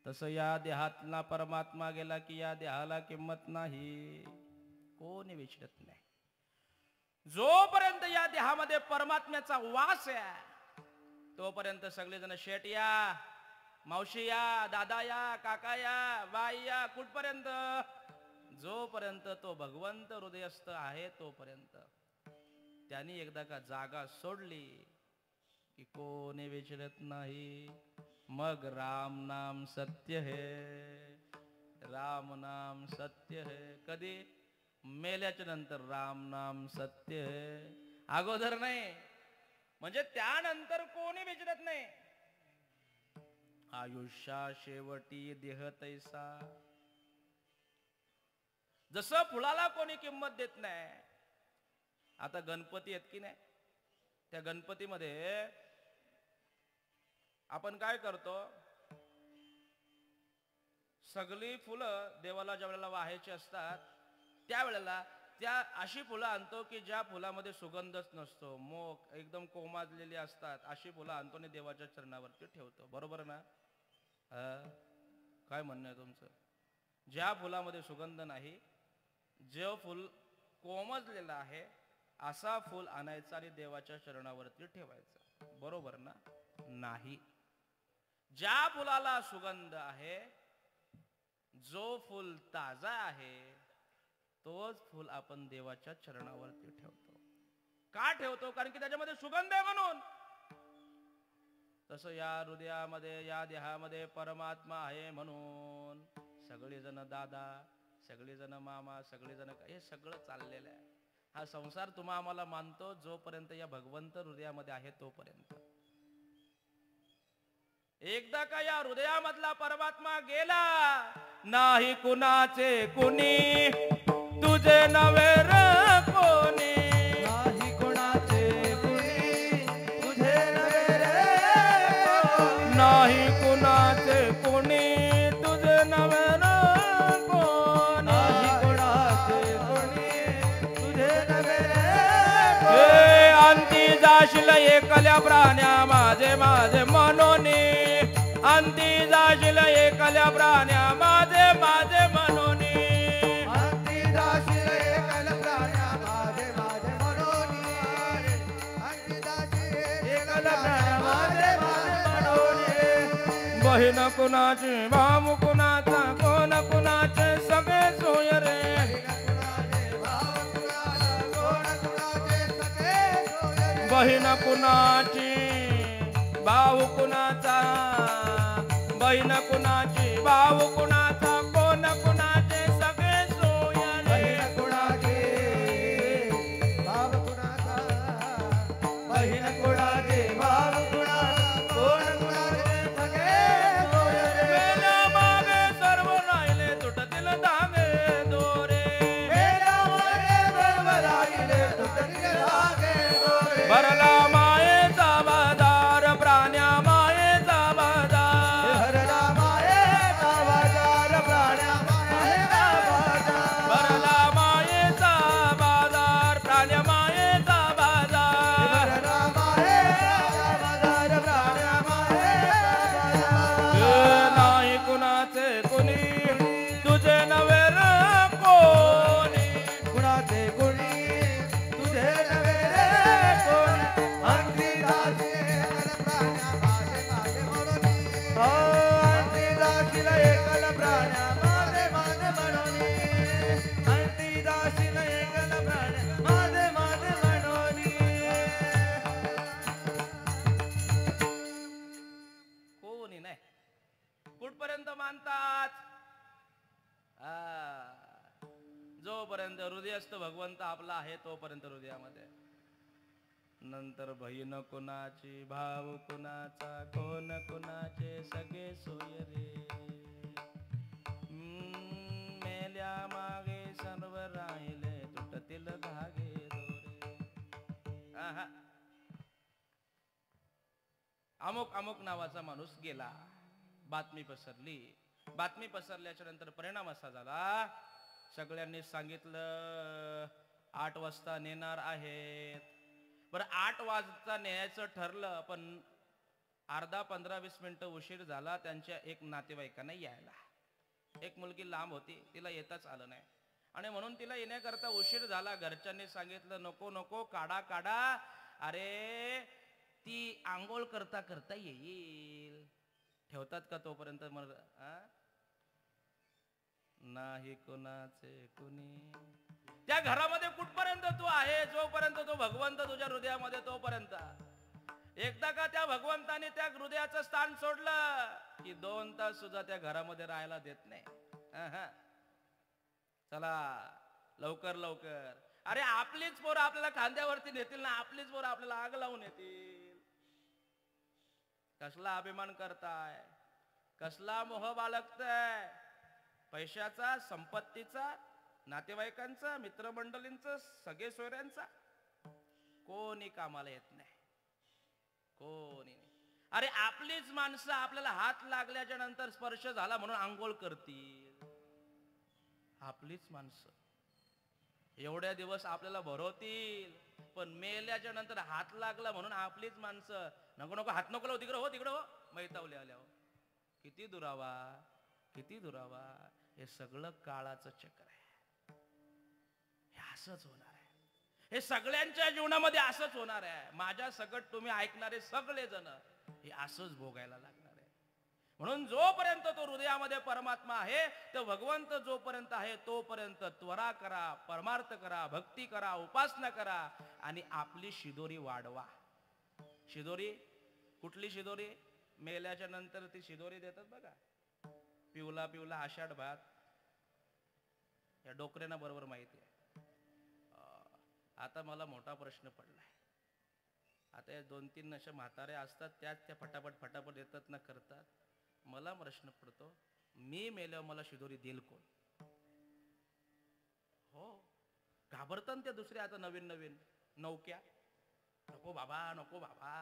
तसं या देहातला परमात्मा गेला की या देहाला किंमत नाही. कोणी विचारत नाही. जोपर्यंत या देहामध्ये परमात्म्याचा वास आहे तोपर्यंत सगळेजण शेट या, मावशी या, दादा या, काका या, बाई या, कुठपर्यंत? जोपर्यंत तो भगवंत हृदयस्थ आहे तोपर्यंत. त्यांनी एकदा का जागा सोडली की कोणी विचारत नाही. मग राम नाम सत्य है, राम नाम सत्य है. कधी? मेल्याच्या नंतर राम नाम सत्य है, अगोदर नाही. म्हणजे त्यानंतर कोणी विचारत नाही. आयुष्या शेवटी देह तैसा. जसं फुलाला कोणी किंमत देत नाही. आता गणपती आहेत की नाही, त्या गणपतीमध्ये आपण काय करतो, सगळी फुलं देवाला ज्या वेळेला वाहायची असतात त्यावेळेला त्या अशी फुलं आणतो की ज्या फुलामध्ये सुगंधच नसतो, मोक एकदम कोमाजलेली असतात. अशी फुलं आणतो आणि देवाच्या चरणावरती ठेवतो. बरोबर ना? काय म्हणणं आहे तुमचं? ज्या फुलामध्ये सुगंध नाही, जे फुल कोमजलेलं आहे असा फुल आणायचा आणि देवाच्या चरणावरती ठेवायचा. बरोबर ना? नाही. ज्या फुलाला सुगंध आहे, जो फुल ताजा आहे, तोच फुल आपण देवाच्या चरणावरती ठेवतो. का ठेवतो? कारण की त्याच्यामध्ये सुगंध आहे म्हणून. तसं या हृदयामध्ये, या देहामध्ये परमात्मा आहे म्हणून सगळेजण दादा, सगळेजण मामा, सगळेजण हे सगळं चाललेलं आहे. हा संसार तुम्हा आम्हाला मानतो जोपर्यंत या भगवंत हृदयामध्ये आहे तोपर्यंत. एकदा का या हृदयामधला परमात्मा गेला, नाही कुणाचे कुणी, तुझे नवे र कोणी. नाही कुणाचे कुणी, तुझे नवे रे कोणी. नाही कुणाचे कुणी, तुझे नवे र कोणी. नाही कुणाचे कुणी, तुझे नवे रे कोणी. हे अंती जाशील एकल्या प्राण्या माझे माझे मनोनी. अंती जाशील एकल्या प्राण्या माझे माझे मनोनी. अंती जाशील एकल प्राण्या माझे माझे मनोनी. अंती जाशील एकल प्राण्या माझे माझे मनोनी. बहीण कुणाची, भाऊ कुणाचा, कोण कुणाचे, सगळे सोय रे. बहीण कुणाची, भाऊ कुणाचा, बहीण कुणाची, भाऊ कुणाचा, कोण कुणाचे, सगळे सोय रे. बहीण कुणाची, भाव कुणाचा. बहीण कुणाचे, भाव कुणाचा, कोण कुणाचे, सगळे सोय रे. वेला मागे सर्व राहिले तुटतील धागे दोरे. वेला मागे सर्व राहिले तुटतील धागे दोरे. भरला मायेचा बाजार, प्राण्या मायेचा बाजार. हरला मायेचा बाजार. मानतात. जोपर्यंत हृदयस्थ भगवंत आपला आहे तोपर्यंत हृदयामध्ये. नंतर बहीण कुणाची, भाव कुणाचा, कोण कुणाचे, सगळे सोय रे. मेल्या मागे सर्व राहिले, तुटतील धागे दोरे. अमुक अमुक नावाचा माणूस गेला, बातमी पसरली. बातमी पसरल्याच्या नंतर परिणाम असा झाला, सगळ्यांनी सांगितलं 8 वाजता नेणार आहेत. बरं 8 वाजता न्यायचं ठरलं, पण अर्धा 15-20 मिनिटं उशीर झाला त्यांच्या एक नातेवाईकांना यायला. एक मुलगी लांब होती, तिला येताच आलं नाही आणि म्हणून तिला येण्याकरता उशीर झाला. घरच्यांनी सांगितलं नको नको, काढा काढा, अरे ती आंघोळ करता करता येईल. ठेवतात का तोपर्यंत? मग नाही कोणाचे कुणी. त्या घरामध्ये कुठपर्यंत तू आहे? जोपर्यंत तो भगवंत तुझ्या हृदयामध्ये तोपर्यंत. एकदा का त्या भगवंताने त्या हृदयाचं स्थान सोडलं की 2 तास सुद्धा त्या घरामध्ये राहायला देत नाही. चला लवकर लवकर. अरे आपलीच पोरं आपल्याला खांद्यावरती नेतील ना, आपलीच पोरं आपल्याला आग लावून येतील. कसला अभिमान करताय, कसला मोह बाळगताय? पैशाचा, संपत्तीचा, नातेवाईकांचा, मित्रमंडळींचा, सगळे सोयऱ्यांचा. कोणी कामाला येत नाही, कोणी. अरे आपलीच माणसं आपल्याला हात लागल्याच्या नंतर स्पर्श झाला म्हणून आंघोळ करतील. आपलीच माणसं एवढ्या दिवस आपल्याला भरवतील, पण मेल्याच्या नंतर हात लागला म्हणून आपलीच माणसं नको नको, हात नको लावू, तिकडं हो तिकडं हो, मैतावले आल्यावर. किती दुरावा, किती दुरावा. हे सगळं काळाचं चक्र आहे. हे असंच होणार आहे, हे सगळ्यांच्या जीवनामध्ये असंच होणार आहे. माझ्या सकट तुम्ही ऐकणारे सगळे जण हे असंच भोगायला लागणार आहे. म्हणून जोपर्यंत तो हृदयामध्ये परमात्मा आहे, तो भगवंत जोपर्यंत आहे तोपर्यंत त्वरा करा, परमार्थ करा, भक्ती करा, उपासना करा आणि आपली शिदोरी वाढवा. शिदोरी कुठली शिदोरी? मेल्याच्या नंतर ती शिदोरी देतात बघा, पिवला पिवला आषाढ भात. या डोकऱ्यांना बरोबर माहिती आहे. आता मला मोठा प्रश्न पडलाय. आता या 2-3 अशा म्हातारे असतात, त्या फटाफट फटाफट येतात ना, करतात. मला प्रश्न पडतो, मी मेल्यावर मला शिदोरी देईल कोण? हो, घाबरतात त्या दुसऱ्या आता नवीन नवीन नौक्या. नको बाबा, नको बाबा.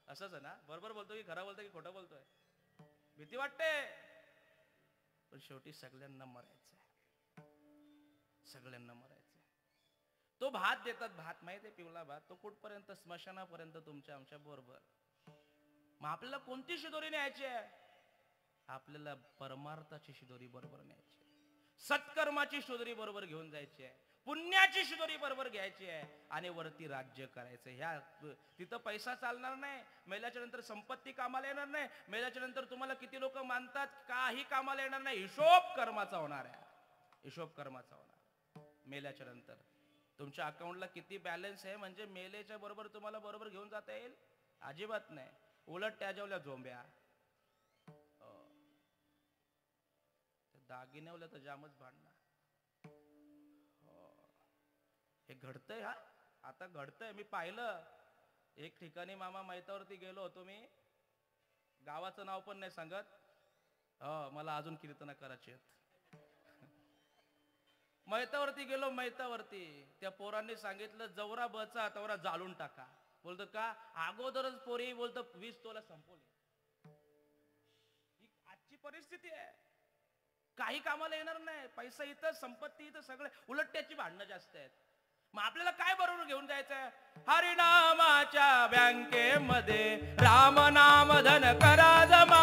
असंच आहे ना? बरोबर बोलतोय की खरं बोलतोय की खोटं बोलतोय? भीती वाटते, पण शेवटी सगळ्यांना मरायचंय, सगळ्यांना मरायचंय. तो भात देतात, भात माहितीये, पिवला भात. तो कुठपर्यंत? स्मशानापर्यंत तुमच्या आमच्या बरोबर. मग आपल्याला कोणती शिदोरी न्यायची आहे? आपल्याला परमार्थाची शिदोरी बरोबर न्यायची आहे, सत्कर्माची शिदोरी बरोबर घेऊन जायची आहे, पुण्याची शिदोरी बरोबर घ्यायची आहे आणि वरती राज्य करायचं. ह्या तिथं पैसा चालणार नाही, मेल्याच्या नंतर संपत्ती कामाला येणार नाही, मेल्याच्या नंतर तुम्हाला किती लोक मानतात काही कामाला येणार नाही. हिशोब कर्माचा होणार आहे, हिशोब कर्माचा होणार. मेल्याच्या नंतर तुमच्या अकाउंटला किती बॅलन्स आहे म्हणजे मेलेच्या बरोबर तुम्हाला बरोबर घेऊन जाता येईल? अजिबात नाही. उलट त्याच्यावल्या झोंब्या, दागिन्यावल्या तर जामच भांडणार. हे घडतंय, हा आता घडतंय. मी पाहिलं एक ठिकाणी, मामा मैतावरती गेलो होतो मी, गावाचं नाव पण नाही सांगत. मला अजून कीर्तन करायची आहेत. मैतावरती गेलो, मैतावरती त्या पोरांनी सांगितलं जवरा बचा तवरा जाळून टाका. बोलतो का? अगोदरच पोरी बोलतो 20 तोला संपवले. ही आजची परिस्थिती आहे. काही कामाला येणार नाही, पैसा इथं, संपत्ती इथं, सगळे. उलट त्याची भांडणं जास्त आहेत. मग आपल्याला काय बरोबर घेऊन जायचंय? हरिनामाच्या बँकेमध्ये राम नाम धन करा जमा.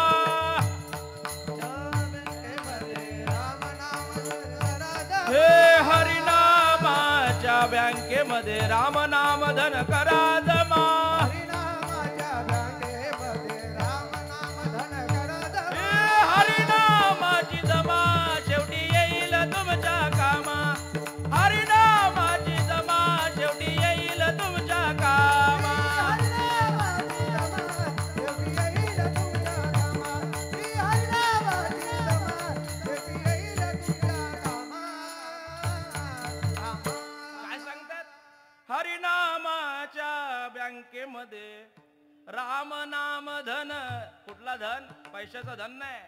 हे हरिनामाच्या बँकेमध्ये राम नाम धन करा जमा. हरिनामाची जमा शेवटी येईल तुमच्या कामा. हरिनामाची जमा शेवटी येईल तुमच्या कामा. नामाच्या बँकेमध्ये राम नाम धन, कुठला धन? पैशाचं धन नाही,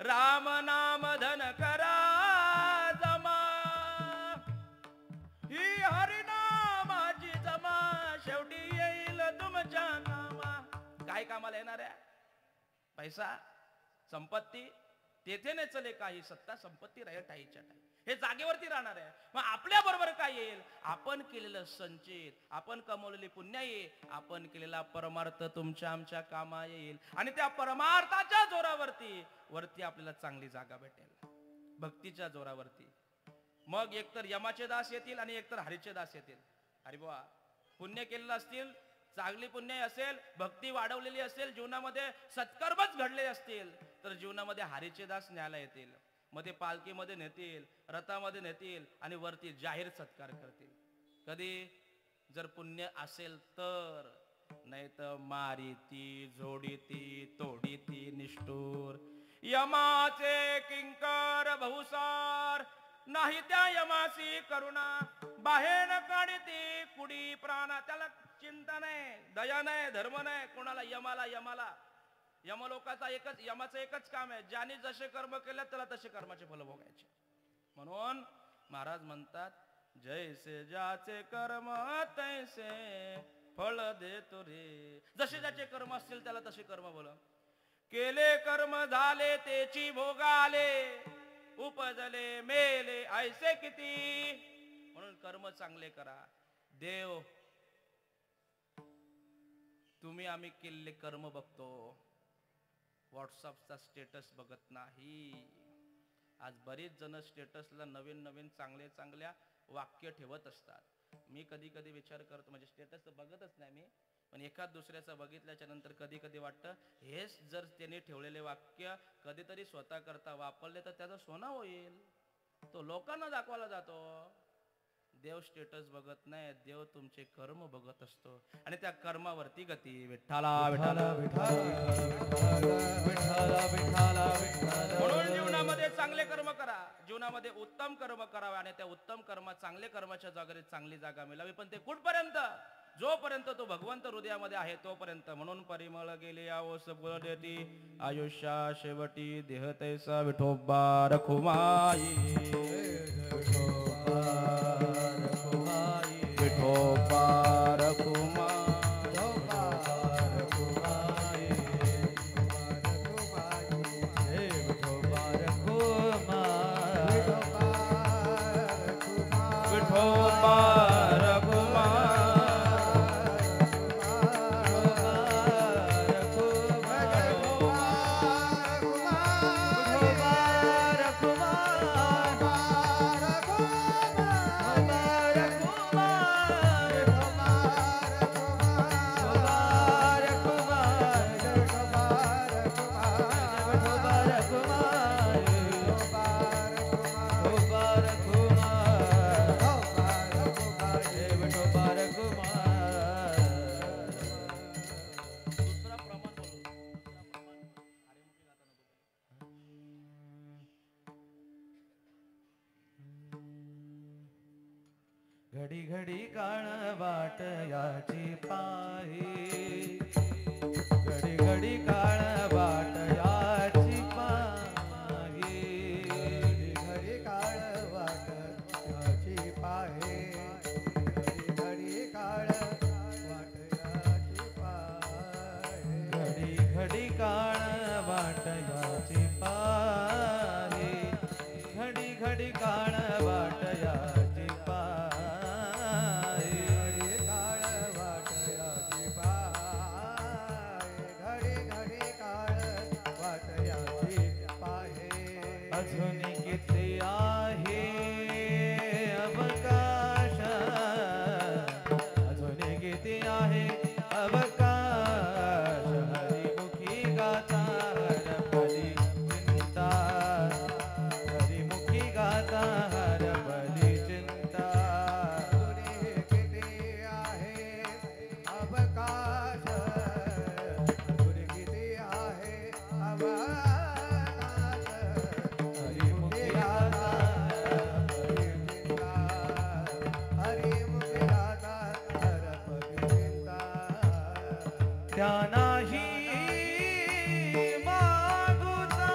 राम नाम धन करा जमा, ही हरिनामाची जमा शेवटी येईल तुमच्या कामा. काय कामाला येणार आहे? पैसा, संपत्ती, तेथे नाही चले काही, सत्ता संपत्ती राहील ठाईच्या ठाई, हे जागेवरती राहणार आहे. मग आपल्या बरोबर काय येईल? आपण केलेलं संचित, आपण कमवलेली पुण्याई, आपण केलेला परमार्थ तुमच्या आमच्या कामा येईल. आणि त्या परमार्थाच्या जोरावरती आपल्याला चांगली जागा भेटेल, भक्तीच्या जोरावरती. मग एकतर यमाचे दास येतील आणि एकतर हरीचे दास येतील. अरे बुवा, पुण्य केलेलं असतील, चांगली पुण्य असेल, भक्ती वाढवलेली असेल, जीवनामध्ये सत्कर्मच घडले असतील, तर जीवनामध्ये हरीचे दास न्यायला येतील. मध्ये पालखीमध्ये नेतील, रथामध्ये नेतील आणि वरती जाहीर सत्कार करतील. कधी? जर पुण्य असेल तर, नाही तर मारिती, झोडीती, तोडीती निष्ठूर. यमाचे किंकर बहुसार, नाही त्या यमासी करुणा, बाहेर काढती कुडी प्राणा. त्याला चिंता नाही, दया नाही, धर्म नाही कोणाला. यमाला यमलोकाचा यमाचं एकच काम आहे, ज्याने जसे कर्म केले त्याला तसे कर्माचे फल भोगायचे. म्हणून महाराज म्हणतात, जैसे ज्याचे कर्म तैसे फळ देतो रे. जसे ज्याचे कर्म असतील त्याला तसे कर्म बोल. केले कर्म झाले तेची भोगाले, उपजले मेले ऐसे किती. म्हणून कर्म चांगले करा. देव तुम्ही आम्ही केलेले कर्म बघतो, व्हॉट्सअपचा स्टेटस बघत नाही. आज बरेच जण स्टेटसला नवीन नवीन चांगल्या वाक्य ठेवत असतात. मी कधी कधी विचार करतो, म्हणजे स्टेटस तर बघतच नाही मी, पण एखाद दुसऱ्याचं बघितल्याच्या नंतर कधी कधी वाटतं, हेच जर त्याने ठेवलेले वाक्य कधीतरी स्वतः करता वापरले तर त्याचं सोनं होईल. तो लोकांना दाखवायला जातो. देव स्टेटस बघत नाही, देव तुमचे कर्म बघत असतो आणि त्या कर्मावरती गती. विठ्ठला विठ्ठला म्हणून जीवनामध्ये चांगले कर्म करा, जीवनामध्ये उत्तम कर्म करावे आणि त्या उत्तम कर्म चांगले कर्माच्या जागेत चांगली जागा मिळावी. पण ते कुठपर्यंत? जोपर्यंत तो भगवंत हृदयामध्ये आहे तोपर्यंत. म्हणून परिमळ गेले आवस देती, आयुष्या शेवटी देह तैसा विठोबा रखुमाई. विठोबा रखुमाई, घडी घडी काळ वाट याची पाही, घडी घडी काळ वाट याची पाही, घडी काळ वाट याची पाहे, घडी काळ वाट याची पाहे, घडी घडी काळ वाट याची पाही, घडी घडी काळ वाट याची पाही. त्या नाही मागुता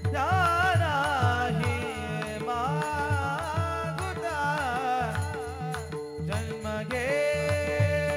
त्या नाही मागुता जन्म घेणे जन्म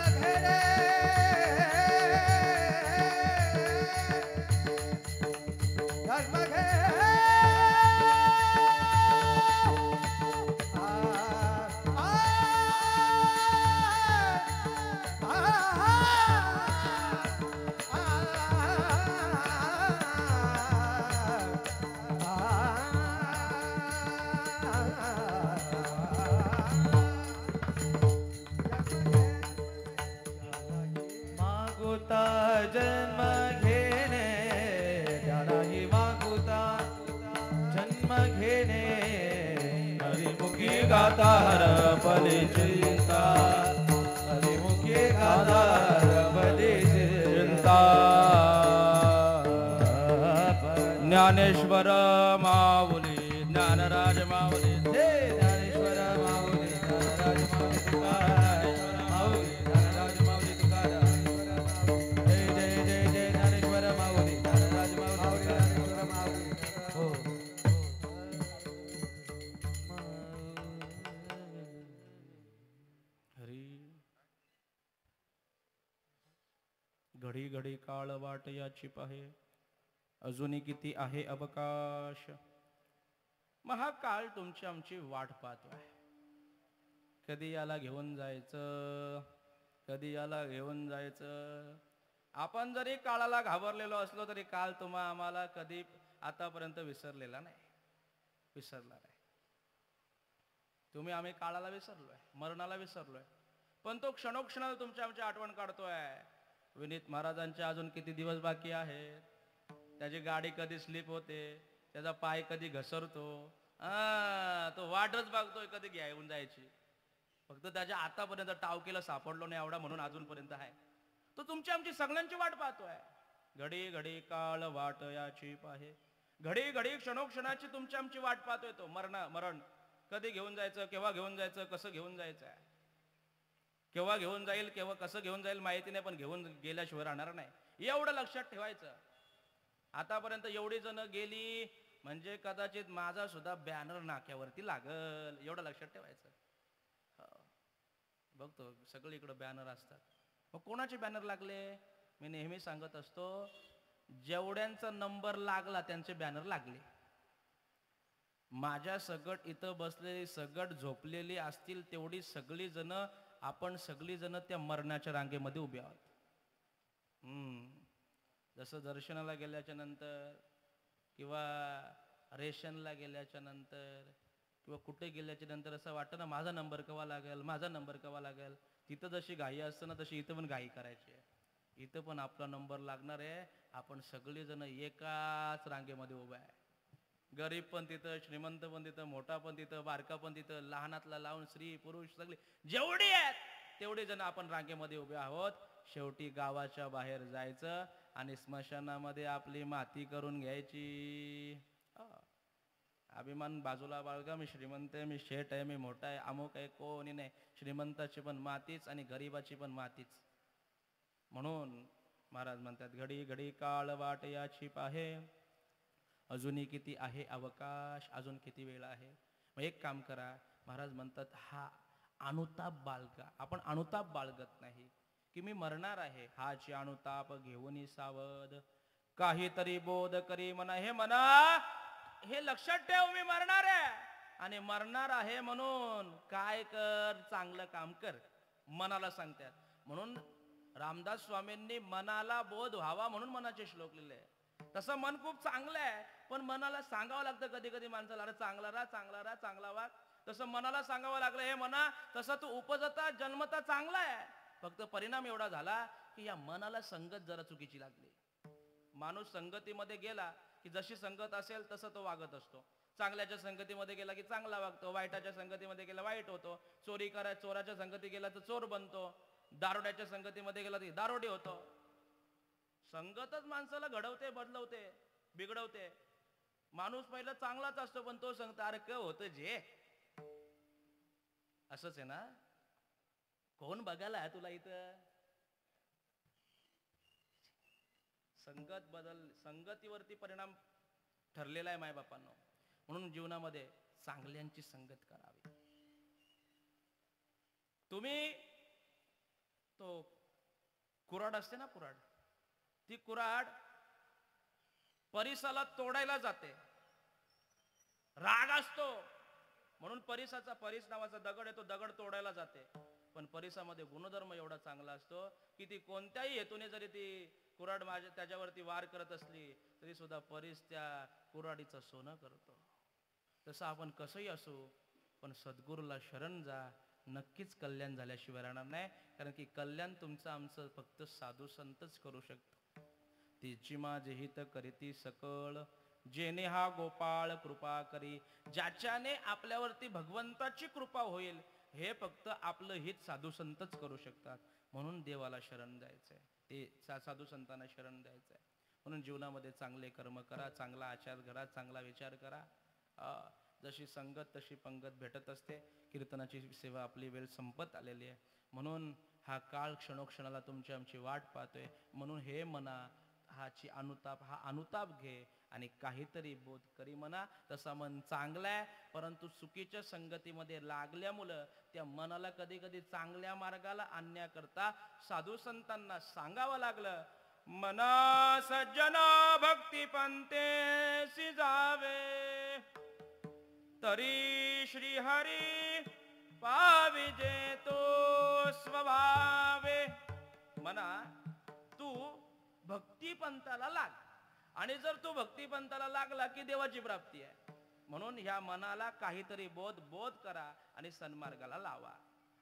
घेणे जन्म जन्म घेणे त्यालाही मागुता जन्म घेणे हरिमुखी गाता हरपली चिंता हरिमुखी गाता हरपली चिंता ज्ञानेश्वर माऊली ज्ञानराज माऊली ज्ञानेश्वर माऊली ज्ञानराज माऊली ज्ञानराज माऊली तुकाराम जय जय जय जय ज्ञानेश्वर माऊली ज्ञानराज माऊली ज्ञानेश्वर माऊली हो हरी घडी घडी काळ वाट याची पाहे अजूनही किती आहे अवकाश महाकाळ तुमची आमची वाट पाहतोय कधी याला घेऊन जायचं कधी याला घेऊन जायचं आपण जरी काळाला घाबरलेलो असलो तरी काल तुम्हा आम्हाला कधी आतापर्यंत विसरलेला नाही तुम्ही आम्ही काळाला विसरलोय मरणाला विसरलोय पण तो क्षणोक्षणाला तुमची आमची आठवण काढतोय विनीत महाराजांचे अजून किती दिवस बाकी आहेत त्याची गाडी कधी स्लिप होते त्याचा पाय कधी घसरतो तो वाटच बघतोय कधी घेऊन जायची फक्त त्याच्या आतापर्यंत टावकीला सापडलो नाही एवढा म्हणून अजूनपर्यंत आहे तो तुमची आमची सगळ्यांची वाट पाहतोय घडी घडी काळ वाट याची पाहे घडी घडी क्षणोक्षणाची तुमची आमची वाट पाहतोय तो मरण कधी घेऊन जायचं केव्हा घेऊन जायचं कसं घेऊन जायचं केव्हा घेऊन जाईल केव्हा कसं घेऊन जाईल माहिती नाही पण घेऊन गेल्याशिवाय राहणार नाही एवढं लक्षात ठेवायचं आतापर्यंत एवढी जण गेली म्हणजे कदाचित माझा सुद्धा बॅनर नाक्यावरती लागल, एवढं लक्षात ठेवायचं. बघतो सगळीकडे बॅनर असतात. मग कोणाचे बॅनर लागले? मी नेहमी सांगत असतो, जेवढ्यांचा नंबर लागला त्यांचे बॅनर लागले. माझ्या सगट इथं बसलेली सगट झोपलेली असतील तेवढी सगळी जण, आपण सगळी जण त्या मरणाच्या रांगेमध्ये उभे आहोत. जसं दर्शनाला गेल्याच्या नंतर किंवा रेशनला गेल्याच्या नंतर किंवा कुठे गेल्याच्या नंतर असं वाटतं ना, माझा नंबर केव्हा लागेल, माझा नंबर केव्हा लागेल. तिथं जशी घाई असतं ना, तशी इथं पण घाई करायची आहे. इथं पण आपला नंबर लागणार आहे. आपण सगळेजण एकाच रांगेमध्ये उभा आहे. गरीब पण तिथं, श्रीमंत पण तिथं, मोठा पण तिथं, बारका पण तिथं, लहानातला लावून स्त्री पुरुष सगळे जेवढे आहेत तेवढे जण आपण रांगेमध्ये उभे आहोत. शेवटी गावाच्या बाहेर जायचं आणि स्मशानामध्ये आपली माती करून घ्यायची. अभिमान बाजूला बाळगा, मी श्रीमंत आहे, मी शेठ आहे, मी मोठा आहे, अमुक आहे, कोणी नाही. श्रीमंताची पण मातीच आणि गरीबाची पण मातीच. म्हणून महाराज म्हणतात, घडी घडी काळ वाट याची पाहे, अजूनही किती आहे अवकाश, अजून किती वेळ आहे. मग एक काम करा, महाराज म्हणतात, हा अनुताप बाळगा. आपण अनुताप बाळगत नाही की मी मरणार आहे, हाची अनुताप घेऊन सावध, काहीतरी बोध करी म्हणा. हे म्हणा, हे लक्षात ठेव, मी मरणार आहे आणि मरणार आहे म्हणून काय कर, चांगलं काम कर, मनाला सांगतात. म्हणून रामदास स्वामींनी मनाला बोध व्हावा म्हणून मनाचे श्लोक लिहिले. तसं मन खूप चांगलं आहे, पण मनाला सांगावं लागतं कधी कधी माणसाला, अरे चांगला राहा, चांगला राहा, चांगला वाग. तसं मनाला सांगावं लागलं, हे मना तसं तू उपजता जन्मता चांगला आहे, फक्त परिणाम एवढा झाला की या मनाला संगत जरा चुकीची लागली. माणूस संगतीमध्ये गेला की जशी संगत असेल तसं तो वागत असतो. चांगल्याच्या संगतीमध्ये गेला की चांगला वागतो, वाईटाच्या संगतीमध्ये गेला वाईट होतो. चोराच्या संगती गेला तर चोर बनतो, दारोड्याच्या संगतीमध्ये गेला तर दारोडे होतो. संगतच माणसाला घडवते, बदलवते, बिघडवते. माणूस पहिला चांगलाच असतो, पण तो सांगतो अरे क होतं जे. असंच आहे ना, कोण बघायला आहे तुला इथं? संगतीवरती परिणाम ठरलेला आहे मायबापांनो. म्हणून जीवनामध्ये चांगल्यांची संगत करावी. तुम्ही तो कुऱ्हाड असते ना, कुऱ्हाड, ती कुऱ्हाड परिसाला तोडायला जाते, राग असतो म्हणून परिस नावाचा दगड आहे, तो दगड तोडायला जाते. पण परिसामध्ये गुणधर्म एवढा चांगला असतो की ती कोणत्याही हेतूने जरी ती कुऱ्हाड त्याच्यावरती वार करत असली तरी सुद्धा परिस त्या कुऱ्हाडीचं सोनं करतो. तसं आपण कसंही असू, पण सद्गुरूला शरण जा, नक्कीच कल्याण झाल्याशिवाय राहणार नाही. कारण की कल्याण तुमचं आमचं फक्त साधू संतच करू शकतो. तिची माझे हित करीती सकळ, जेने हा गोपाळ कृपा करी. ज्याच्याने आपल्यावरती भगवंताची कृपा होईल हे फक्त आपलं हित साधू संतच करू शकतात. म्हणून देवाला शरण द्यायचंय, ते साधू संतांना शरण द्यायचंय. म्हणून जीवनामध्ये चांगले कर्म करा, चांगला आचार करा, चांगला विचार करा. जशी संगत तशी पंगत भेटत असते. कीर्तनाची सेवा आपली वेळ संपत आलेली आहे. म्हणून हा काळ क्षणोक्षणाला तुमची आमची वाट पाहतोय. म्हणून हे मना, हा अनुताप घे आणि काहीतरी बोध करी म्हणा. तसा मन चांगला आहे, परंतु चुकीच्या संगतीमध्ये लागल्यामुळं त्या मनाला कधी कधी चांगल्या मार्गाला आणण्याकरता साधू संतांना सांगावं लागलं, मना सज्जना भक्ती पंथेसी जावे, तरी श्री हरी पाविजे तो स्वभावे. मना तू भक्तिपंथाला लाग, आणि जर तू भक्तिपंथाला लागला की देवाची प्राप्ती आहे. म्हणून ह्या मनाला काहीतरी बोध करा आणि सन्मार्गाला लावा.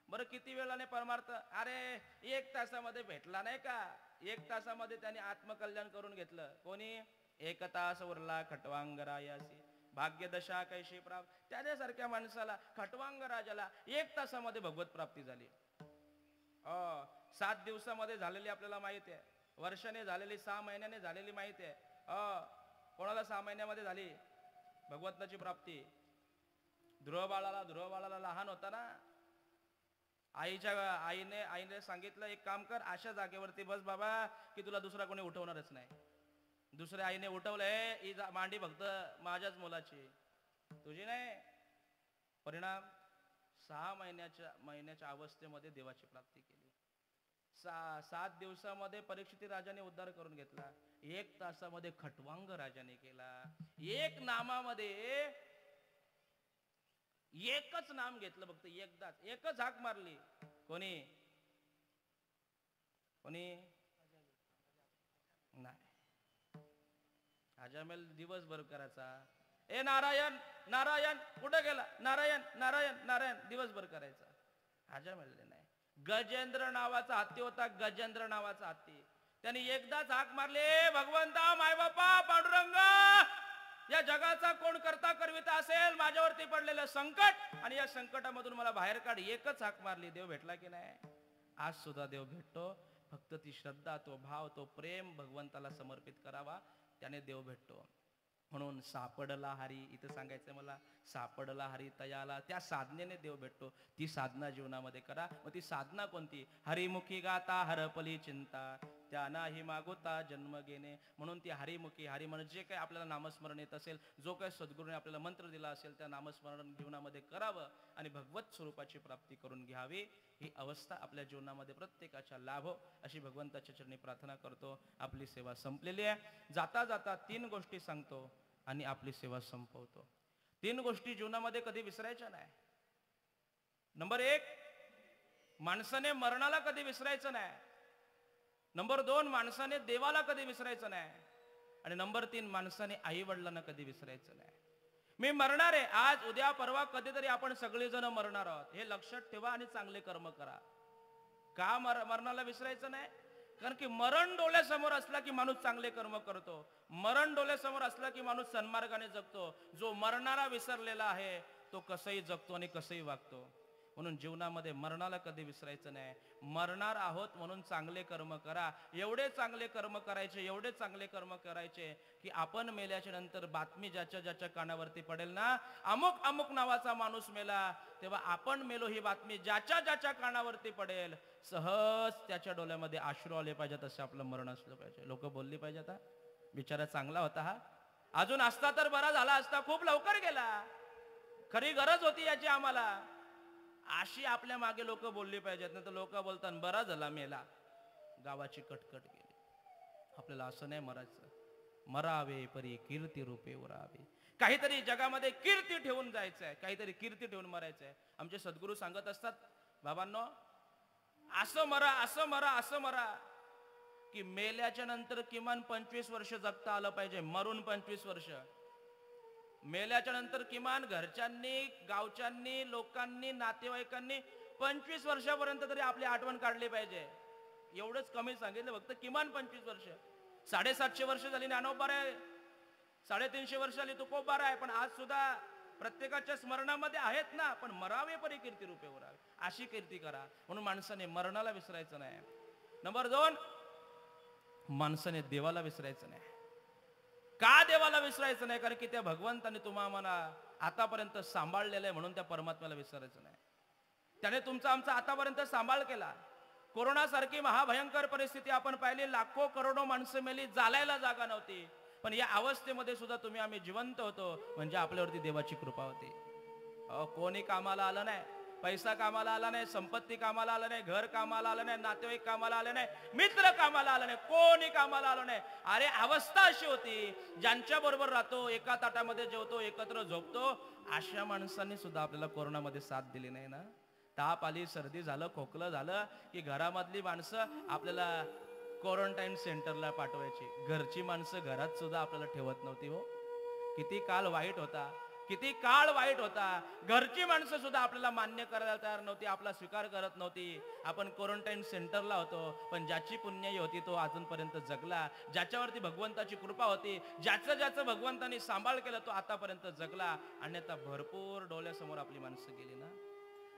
बरं किती वेळाने परमार्थ, अरे 1 तासामध्ये भेटला नाही का? 1 तासामध्ये त्याने आत्मकल्याण करून घेतलं. कोणी? 1 तास उरला खटवांग रायासी, भाग्यदशा कैशी प्राप्त. त्याच्यासारख्या माणसाला, खटवांग राजाला 1 तासामध्ये भगवत प्राप्ती झाली. 7 दिवसामध्ये झालेली आपल्याला माहिती आहे, वर्षाने झालेली, 6 महिन्याने झालेली माहिती आहे. कोणाला 6 महिन्यामध्ये झाली भगवंताची प्राप्ती? ध्रुव बाळाला लहान होता ना, आईने सांगितलं, एक काम कर, अशा जागेवरती बस बाबा की तुला दुसरा कोणी उठवणारच नाही. दुसऱ्या आईने उठवलंय ही मांडी फक्त माझ्याच मुलाची, तुझी नाही. परिणाम 6 महिन्याच्या अवस्थेमध्ये देवाची प्राप्ती केली. 7 दिवसामध्ये परीक्षित राजाने उद्धार करून घेतला. 1 तासामध्ये खटवांग राजाने केला. 1 नामामध्ये एकच नाम घेतलं फक्त, एकदाच एकच हाक मारली. कोणी नाही. अजामेल दिवसभर करायचा, ए नारायण नारायण कुठे गेला, नारायण नारायण नारायण दिवसभर करायचा. अजामेल नाही. गजेंद्र नावाचा हत्ती होता, गजेंद्र नावाचा हत्ती. त्यांनी एकदाच हाक मारले, भगवंता मायबापा पांडुरंग, या जगाचा कोण करता करविता असेल, माझ्यावरती पडलेलं संकट आणि या संकटामधून मला बाहेर काढ. एकच हाक मारली, देव भेटला की नाही? आज सुद्धा देव भेटतो. फक्त ती श्रद्धा, तो भाव, तो प्रेम भगवंताला समर्पित करावा, त्याने देव भेटतो. म्हणून सापडला हरी, इथं सांगायचं मला, सापडला हरी तयाला, त्या साधनेने देव भेटतो. ती साधना जीवनामध्ये करा. मग ती साधना कोणती? हरिमुखी गाता हरपली चिंता, त्या नाही मागोता जन्म घेणे. म्हणून ती हरिमुखी, हरी म्हणजे जे काही आपल्याला नामस्मरण येत असेल, जो काही सद्गुरूने आपल्याला मंत्र दिला असेल, त्या नामस्मरण जीवनामध्ये करावं आणि भगवत स्वरूपाची प्राप्ती करून घ्यावी. ही अवस्था आपल्या जीवनामध्ये प्रत्येकाच्या लाभो अशी भगवंताच्या चरणी प्रार्थना करतो. आपली सेवा संपलेली आहे. जाता जाता 3 गोष्टी सांगतो आणि आपली सेवा संपवतो. 3 गोष्टी जीवनामध्ये कधी विसरायच्या नाही. नंबर 1, माणसाने मरणाला कधी विसरायचं नाही. नंबर 2, माणसाने देवाला कधी विसरायचं नाही. आणि नंबर 3, माणसाने आई वडिलांना कधी विसरायचं नाही. मी मरणार आहे, आज उद्या परवा कधीतरी आपण सगळेजण मरणार आहोत, हे लक्षात ठेवा आणि चांगले कर्म करा. का मरणाला विसरायचं नाही? कारण की मरण डोळ्यासमोर असला की माणूस चांगले कर्म करतो. मरण डोळ्यासमोर असला की माणूस सन्मार्गाने जगतो. जो मरणारा विसरलेला आहे तो कसंही जगतो आणि कसंही वागतो. म्हणून जीवनामध्ये मरणाला कधी विसरायचं नाही. मरणार आहोत म्हणून चांगले कर्म करा. एवढे चांगले कर्म करायचे, एवढे चांगले कर्म करायचे की आपण मेल्याच्या नंतर बातमी ज्याच्या ज्याच्या कानावरती पडेल ना, अमुक अमुक नावाचा माणूस मेला, तेव्हा आपण मेलो ही बातमी ज्याच्या ज्याच्या कानावरती पडेल, सहज त्याच्या डोळ्यामध्ये अश्रू आले पाहिजेत, असं आपलं मरण असलं पाहिजे. लोक बोलली पाहिजेत, हा बिचारा चांगला होता, हा अजून असता तर बरा झाला असता, खूप लवकर गेला, खरी गरज होती याची आम्हाला, अशी आपल्या मागे लोक बोलली पाहिजेत. नाही तर लोक बोलतात बरा झाला मेला, गावाची कटकट गेली. आपल्याला असं नाही मरायचं. मरावे परी कीर्ती रूपे उरावे. काहीतरी जगामध्ये कीर्ती ठेवून जायचंय, काहीतरी कीर्ती ठेवून मरायचंय. आमचे सद्गुरू सांगत असतात, बाबांनो असं मरा, असं मरा, असं मरा की मेल्याच्या नंतर किमान 25 वर्ष जगता आलं पाहिजे. मरून 25 वर्ष, मेल्याच्या नंतर किमान घरच्यांनी, गावच्यांनी, लोकांनी, नातेवाईकांनी 25 वर्षापर्यंत तरी आपली आठवण काढली पाहिजे. एवढंच कमी सांगितलं, फक्त किमान 25 वर्ष. 750 वर्ष झाली ज्ञानोबा आहे, 350 वर्ष झाली तुकोबा आहे, पण आज सुद्धा प्रत्येकाच्या स्मरणामध्ये आहेत ना. पण मरावे परी कीर्ती रूपे उरावे, अशी कीर्ती करा. म्हणून माणसाने मरणाला विसरायचं नाही. नंबर 2, माणसाने देवाला विसरायचं नाही. का देवाला विसरायचं नाही? कारण की त्या भगवंताने तुम्हाला आतापर्यंत सांभाळलेलं आहे, म्हणून त्या परमात्म्याला विसरायचं नाही. त्याने तुमचा आमचा आतापर्यंत सांभाळ केला. कोरोना सारखी महाभयंकर परिस्थिती आपण पाहिली, लाखो करोडो माणसं मेली, जालायला जागा नव्हती. पण या अवस्थेमध्ये सुद्धा तुम्ही आम्ही जिवंत होतो, म्हणजे आपल्यावरती देवाची कृपा होती. कोणी कामाला आलं नाही, पैसा कामाला आला नाही, संपत्ती कामाला आलं नाही, घर कामाला आलं नाही, नातेवाईक कामाला आले नाही, मित्र कामाला आलं नाही, कोणी कामाला आलं नाही. अरे अवस्था अशी होती, ज्यांच्या बरोबर राहतो, एका ताटामध्ये जेवतो, एकत्र झोपतो, अशा माणसांनी सुद्धा आपल्याला कोरोनामध्ये साथ दिली नाही ना. ताप आली, सर्दी झालं, खोकलं झालं की घरामधली माणसं आपल्याला क्वारंटाईन सेंटरला पाठवायची. घरची माणसं घरात सुद्धा आपल्याला ठेवत नव्हती. हो, किती काळ वाईट होता, किती काळ वाईट होता. घरची माणसं सुद्धा आपल्याला मान्य करायला तयार नव्हती, आपला स्वीकार करत नव्हती. आपण क्वारंटाईन सेंटरला होतो, पण ज्याची पुण्याई होती तो अजूनपर्यंत जगला. ज्याच्यावरती भगवंताची कृपा होती, ज्याचं ज्याचं भगवंतानी सांभाळ केला, तो आतापर्यंत जगला. अन्यथा भरपूर डोळ्यासमोर आपली माणसं गेली ना.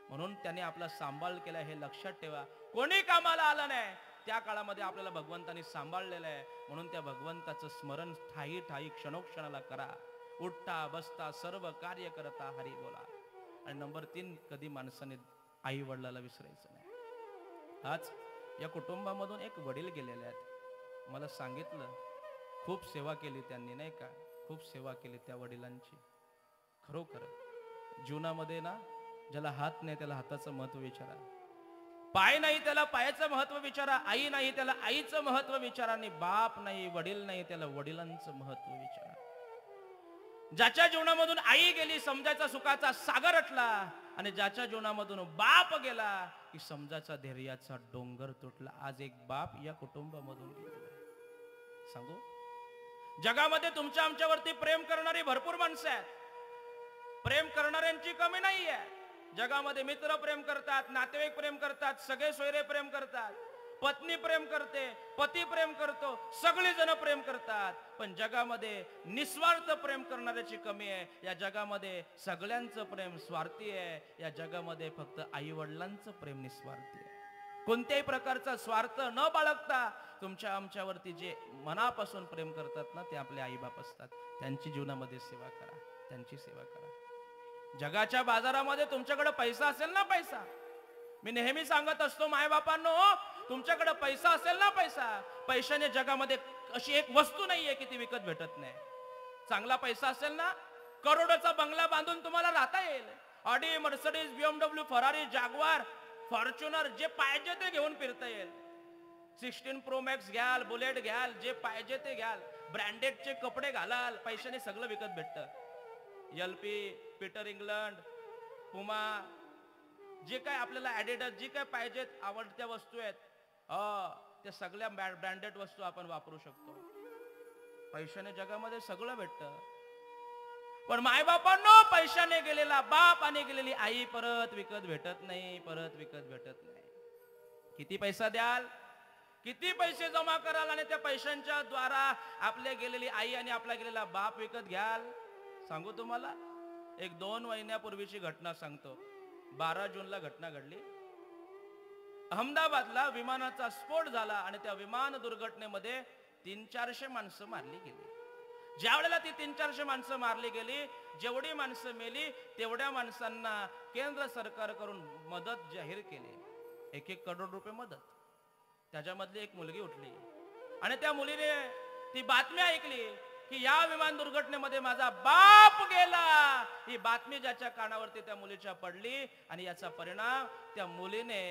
म्हणून त्याने आपला सांभाळ केला, हे लक्षात ठेवा. कोणी कामाला आलं नाही, त्या काळामध्ये आपल्याला भगवंतानी सांभाळलेलं आहे. म्हणून त्या भगवंताचं स्मरण ठाई ठाई क्षणोक्षणाला करा. उठता बसता सर्व कार्य करता हरी बोला. आणि नंबर 3, कधी माणसाने आई वडिलाला विसरायचं नाही. आज या कुटुंबामधून एक वडील गेलेले आहेत. मला सांगितलं खूप सेवा केली त्यांनी, नाही का? खूप सेवा केली त्या वडिलांची. खरोखर जीवनामध्ये ना, ज्याला हात नाही त्याला हाताचं महत्व विचारा, पाय नाही त्याला पायाचं महत्व विचारा, आई नाही त्याला आईचं महत्व विचारा, आणि बाप नाही वडील नाही त्याला वडिलांचं महत्व विचारा. ज्याच्या जीवनामधून आई गेली समजायचा सुखाचा सागर अटला, आणि ज्याच्या जीवनामधून बाप गेला की समजायचा धैर्याचा डोंगर तुटला. आज एक बाप या कुटुंबामधून गेलेला आहे. सांगू, जगामध्ये तुमच्या आमच्यावरती प्रेम करणारी भरपूर माणसं आहेत, प्रेम करणाऱ्यांची कमी नाही आहे. जगामध्ये मित्र प्रेम करतात, नातेवाईक प्रेम करतात, सगळे सोयरे प्रेम करतात, पत्नी प्रेम करते, पती प्रेम करतो, सगळे जण प्रेम करतात. पण जगामध्ये निस्वार्थ प्रेम करणाऱ्याची कमी आहे. या जगामध्ये सगळ्यांचं प्रेम स्वार्थी आहे. या जगामध्ये फक्त आई वडिलांचं प्रेम निस्वार्थी आहे. कोणत्याही प्रकारचा स्वार्थ न बाळगता तुमच्या आमच्यावरती जे मनापासून प्रेम करतात ना, ते आपले आई बाप असतात. त्यांची जीवनामध्ये सेवा करा, त्यांची सेवा करा. जगाच्या बाजारामध्ये तुमच्याकडे पैसा असेल ना, पैसा, मी नेहमी सांगत असतो मायबापांनो, तुमच्याकडे पैसा असेल ना, पैशाने जगामध्ये अशी एक वस्तू नाहीये की ती विकत भेटत नाही. चांगला पैसा असेल ना, करोडोचा बंगला बांधून तुम्हाला राहता येईल. ऑडी, मर्सिडीज, BMW, फरारी, जाग्वार, फॉर्च्युनर, जे पाहिजे ते घेऊन फिरता येईल. 16 Pro Max घ्याल, बुलेट घ्याल, जे पाहिजे ते घ्याल, ब्रँडेडचे कपडे घालाल, पैशाने सगळं विकत भेटतं. LP, पीटर इंग्लंड, पुमा, जे काय आपल्याला ऍडिडास, जे काय पाहिजेत आवडत्या वस्तू आहेत, त्या सगळ्या ब्रँडेड वस्तू आपण वापरू शकतो. पैशाने जगामध्ये सगळं भेटतं. पण मायबापांनो, पैशाने गेलेला बाप आणि गेलेली आई परत विकत भेटत नाही, परत विकत भेटत नाही. किती पैसा द्याल, किती पैसे जमा कराल, आणि त्या पैशांच्या द्वारा आपल्या गेलेली आई आणि आपला गेलेला बाप विकत घ्याल? सांगू तुम्हाला, एक 2 महिन्यापूर्वीची घटना सांगतो. 12 जूनला घटना घडली. अहमदाबादला विमानाचा स्फोट झाला आणि त्या विमान दुर्घटनेमध्ये 300-400 माणसं मारली गेली. ज्या वेळेला ती 300-400 माणसं मारली गेली, जेवढी माणसं मेली तेवढ्या माणसांना केंद्र सरकारकडून मदत जाहीर केली. 1-1 करोड रुपये मदत. त्याच्यामधली एक मुलगी उठली आणि त्या मुलीने ती बातमी ऐकली की या विमान दुर्घटनेमध्ये माझा बाप गेला. ही बातमी ज्याच्या कानावरती त्या मुलीच्या पडली आणि याचा परिणाम त्या मुलीने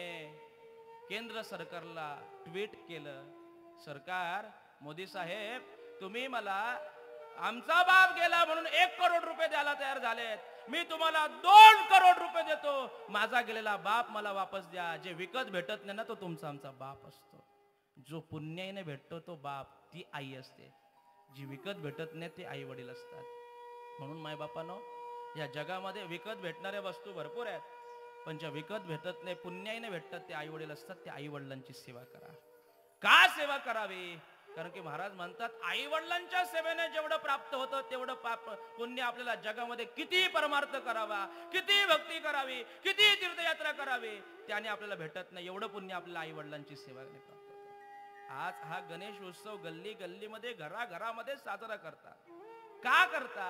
केंद्र सरकारला ट्विट केलं, सरकार, मोदी साहेब, तुम्ही मला आमचा बाप गेला म्हणून 1 करोड रुपये द्यायला तयार झालेत, मी तुम्हाला 2 करोड रुपये देतो, माझा गेलेला बाप मला वापस द्या. जे विकत भेटत नाही ना, तो तुमचा आमचा बाप असतो. जो पुण्याईने भेटतो तो बाप, ती आई असते. जी विकत भेटत नाही ते आई वडील असतात. म्हणून मायबापानो, या जगामध्ये विकत भेटणाऱ्या वस्तू भरपूर आहेत, पण ज्या विकत भेटत नाही, पुण्याईने भेटतात, ते आई वडील असतात. त्या आई वडिलांची सेवा करा. का सेवा करावी? कारण की महाराज म्हणतात, आई वडिलांच्या सेवेने जेवढं प्राप्त होतं तेवढं पुण्य आपल्याला जगामध्ये किती परमार्थ करावा, किती भक्ती करावी, किती तीर्थयात्रा करावी, त्याने आपल्याला भेटत नाही. एवढं पुण्य आपल्याला आई वडिलांची सेवा प्राप्त होतं. आज हा गणेश उत्सव गल्ली गल्लीमध्ये, घराघरामध्ये साजरा करतात. का करता?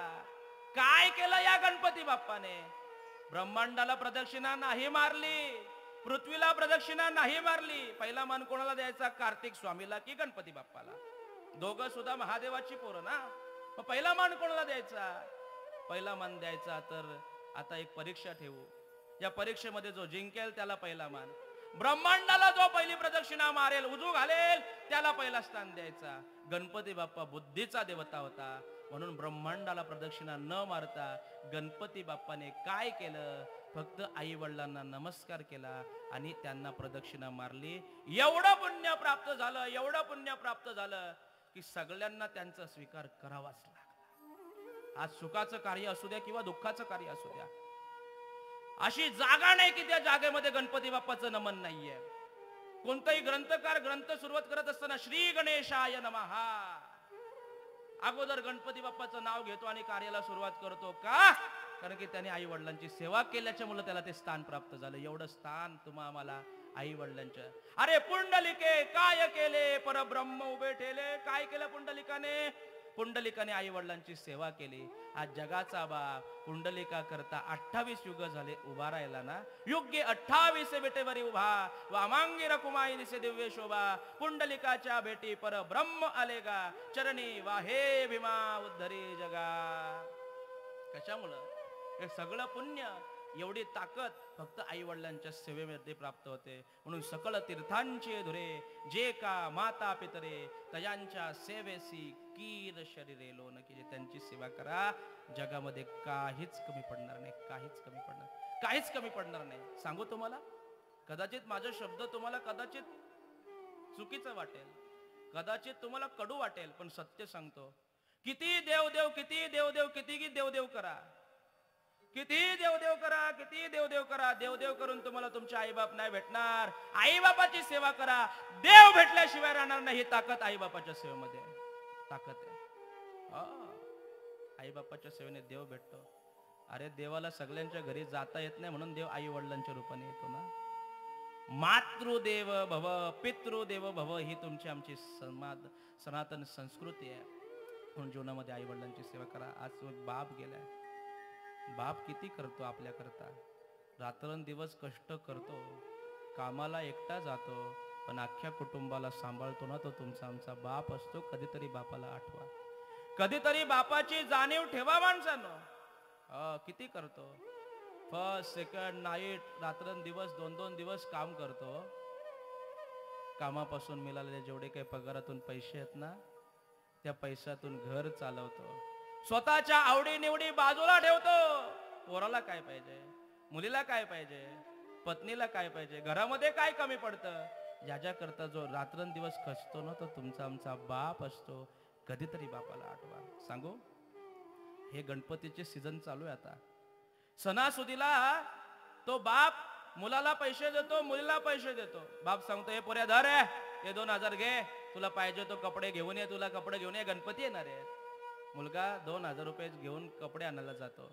काय केलं या गणपती बाप्पाने? ब्रह्मांडाला प्रदक्षिणा नाही मारली, पृथ्वीला प्रदक्षिणा नाही मारली. पहिला मान कोणाला द्यायचा? कार्तिक स्वामीला की गणपती बाप्पाला? दोघं सुद्धा महादेवाची पोरं ना. मग पहिला मान कोणाला द्यायचा? पहिला मान द्यायचा तर आता एक परीक्षा ठेवू, या परीक्षेमध्ये जो जिंकेल त्याला पहिला मान. ब्रह्मांडाला जो पहिली प्रदक्षिणा मारेल, उजू घालेल, त्याला पहिला स्थान द्यायचा. गणपती बाप्पा बुद्धीचा देवता होता, म्हणून ब्रह्मांडाला प्रदक्षिणा न मारता गणपती बाप्पाने काय केलं? फक्त आई वडिलांना नमस्कार केला आणि त्यांना प्रदक्षिणा मारली. एवढं पुण्य प्राप्त झालं, एवढं पुण्य प्राप्त झालं की सगळ्यांना त्यांचा स्वीकार करावाच लागला. आज सुखाचं कार्य असू द्या किंवा दुःखाचं कार्य असू द्या, अशी जागा नाही की त्या जागेमध्ये गणपती बाप्पाचं नमन नाहीये. कोणताही ग्रंथकार ग्रंथ सुरुवात करत असताना श्री गणेशाय नमः अगोदर गणपती बाप्पाचं नाव घेतो आणि कार्याला सुरुवात करतो. का? कारण की त्याने आई वडिलांची सेवा केल्याच्या मुळे त्याला ते स्थान प्राप्त झालं. एवढं स्थान तुम्हा आम्हाला आई वडिलांच्या. अरे पुंडलिके काय केले? परब्रह्म उभे ठेले. काय केलं पुंडलिकाने? पुंडलिकाने आई वडिलांची सेवा केली. आज जगाचा बाप पुंडलिका करता 28 युग झाले उभा राहिला ना. योग्य 28 बेटेवरी उभा वामांगी रकुमाई दिसे दिव्य शोभा. पुंडलिकाच्या भेटी पर ब्रह्म आलेगा. चरणी वाहे भीमा उद्धरी जगा. कशामुळं हे सगळं पुण्य एवढी ताकद फक्त आई वडिलांच्या सेवेमध्ये प्राप्त होते. म्हणून सकळ तीर्थांचे धुरे जे का माता पितरे तयांच्या सेवेसी कीर शरीरे लोन. की जे त्यांची सेवा करा जगामध्ये काहीच कमी पडणार नाही. काहीच कमी पडणार नाही. सांगू तुम्हाला, कदाचित माझा शब्द तुम्हाला कदाचित चुकीचं वाटेल, कदाचित तुम्हाला कडू वाटेल, पण सत्य सांगतो. किती देवदेव किती देवदेव करा, किती देवदेव करा, देवदेव करून तुम्हाला तुमचे आईबाप नाही भेटणार. आईबापाची सेवा करा, देव भेटल्याशिवाय राहणार नाही. ही ताकद आईबापाच्या सेवेमध्ये ताकद आहे. आईबापाच्या सेवेने देव भेटतो. अरे देवाला सगळ्यांच्या घरी जाता येत नाही म्हणून देव आई वडिलांच्या रूपाने येतो ना. मातृदेव भव पितृदेव भव ही तुमची आमची सनातन संस्कृती आहे. म्हणून जीवनामध्ये आई वडिलांची सेवा करा. आज बाप गेलाय, बाप किती करतो आपल्याकरता. रात्रंदिवस कष्ट करतो, कामाला एकटा जातो, पण अख्ख्या कुटुंबाला सांभाळतो ना, तो तुमचा आमचा बाप असतो. कधीतरी बापाला आठवा, कधीतरी बापाची जाणीव ठेवा माणसानं. किती करतो, फर्स्ट सेकंड नाईट रात्रंदिवस 2-2 दिवस काम करतो. कामापासून मिळालेले जेवढे काही पगारातून पैसे आहेत ना, त्या पैशातून घर चालवतो. स्वतःच्या आवडी निवडी बाजूला ठेवतो. पोराला काय पाहिजे, मुलीला काय पाहिजे, पत्नीला काय पाहिजे, घरामध्ये काय कमी पडतं, ज्याच्या करता जो रात्रंदिवस खचतो ना, तो तुमचा आमचा बाप असतो. कधीतरी बापाला आठवा. सांगू, हे गणपतीचे सीझन चालू आहे आता. सणासुदीला तो बाप मुलाला पैसे देतो, मुलीला पैसे देतो. बाप सांगतो, हे पोऱ्या धर आहे, हे 2000 घे, तुला पाहिजे तो कपडे घेऊन ये, तुला कपडे घेऊन ये, गणपती येणार आहेत. मुलगा 2000 रुपये घेऊन कपडे आणायला जातो.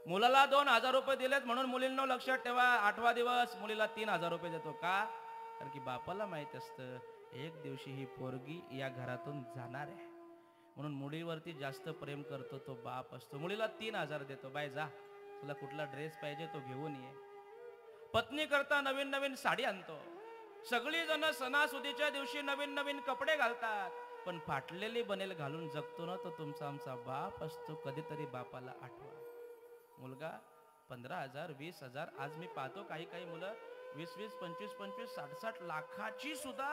मुलाला 2000 रुपये दिलेत म्हणून मुलींना लक्षात ठेवा, 8वा दिवस मुलीला 3000 रुपये देतो. का? कारण की बापाला माहित असतं एक दिवशी ही पोरगी या घरातून जाणार आहे. म्हणून मुलीवरती जास्त प्रेम करतो तो बाप असतो. मुलीला 3000 देतो, बाय जा, तुला कुठला ड्रेस पाहिजे तो घेऊन ये. पत्नी करता नवीन नवीन साडी आणतो. सगळी जण सणासुदीच्या दिवशी नवीन नवीन कपडे घालतात, पण फाटलेली बनेल घालून जगतो ना, तो तुमचा आमचा बाप असतो. कधीतरी बापाला आठवा. मुलगा 15,000 20,000, आज मी पाहतो काही काही मुलं 20-20 25-25 60-60 लाखाची सुद्धा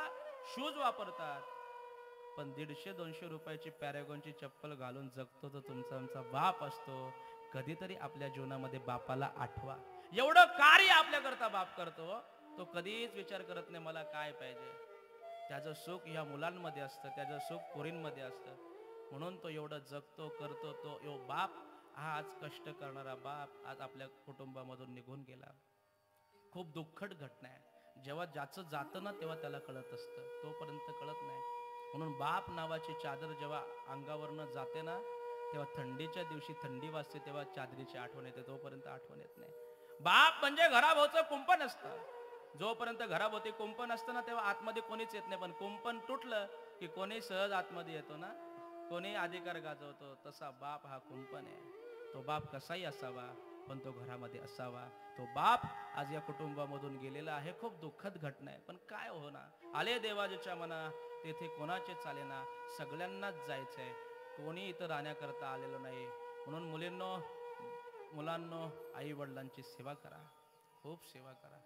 शूज वापरतात, पण 150-200 रुपयाची पॅरेगॉनची चप्पल घालून जगतो तो तुमचा आमचा बाप असतो. कधीतरी आपल्या जीवनामध्ये बापाला आठवा. एवढं कार्य आपल्याकरता बाप करतो, तो कधीच विचार करत नाही मला काय पाहिजे. त्याचं सुख या मुलांमध्ये असतं, त्याचं सुख पोरींमध्ये असतं. म्हणून तो एवढं जगतो करतो. तो बाप हा आज कष्ट करणारा बाप आज आपल्या कुटुंबामधून निघून गेला. खूप दुःखद घटना आहे. जेव्हा ज्याचं जातं ना तेव्हा त्याला कळत असतं, तोपर्यंत कळत नाही. म्हणून बाप नावाची चादर जेव्हा अंगावरनं जाते ना, तेव्हा थंडीच्या दिवशी थंडी वाजते, तेव्हा चादरीची आठवण येते, तोपर्यंत आठवण येत नाही. बाप म्हणजे घराभोवचं कुंपण असतं. जोपर्यंत घराभोवती कुंपण असतं ना, तेव्हा आतमध्ये कोणीच येत नाही. पण कुंपण तुटलं की कोणी सहज आतमध्ये येतो ना, कोणी अधिकार गाजवतो. तसा बाप हा कुंपण आहे. तो बाप कसाही असावा, पण तो घरामध्ये असावा. तो बाप आज या कुटुंबामधून गेलेला आहे. खूप दुःखद घटना आहे, पण काय होणार. आले देवाच्या मना तेथे कोणाचे चालेना, सगळ्यांनाच जायचंय, कोणी इथं राहण्याकरता आलेलं नाही. म्हणून मुलांनो आई वडिलांची सेवा करा, खूप सेवा करा,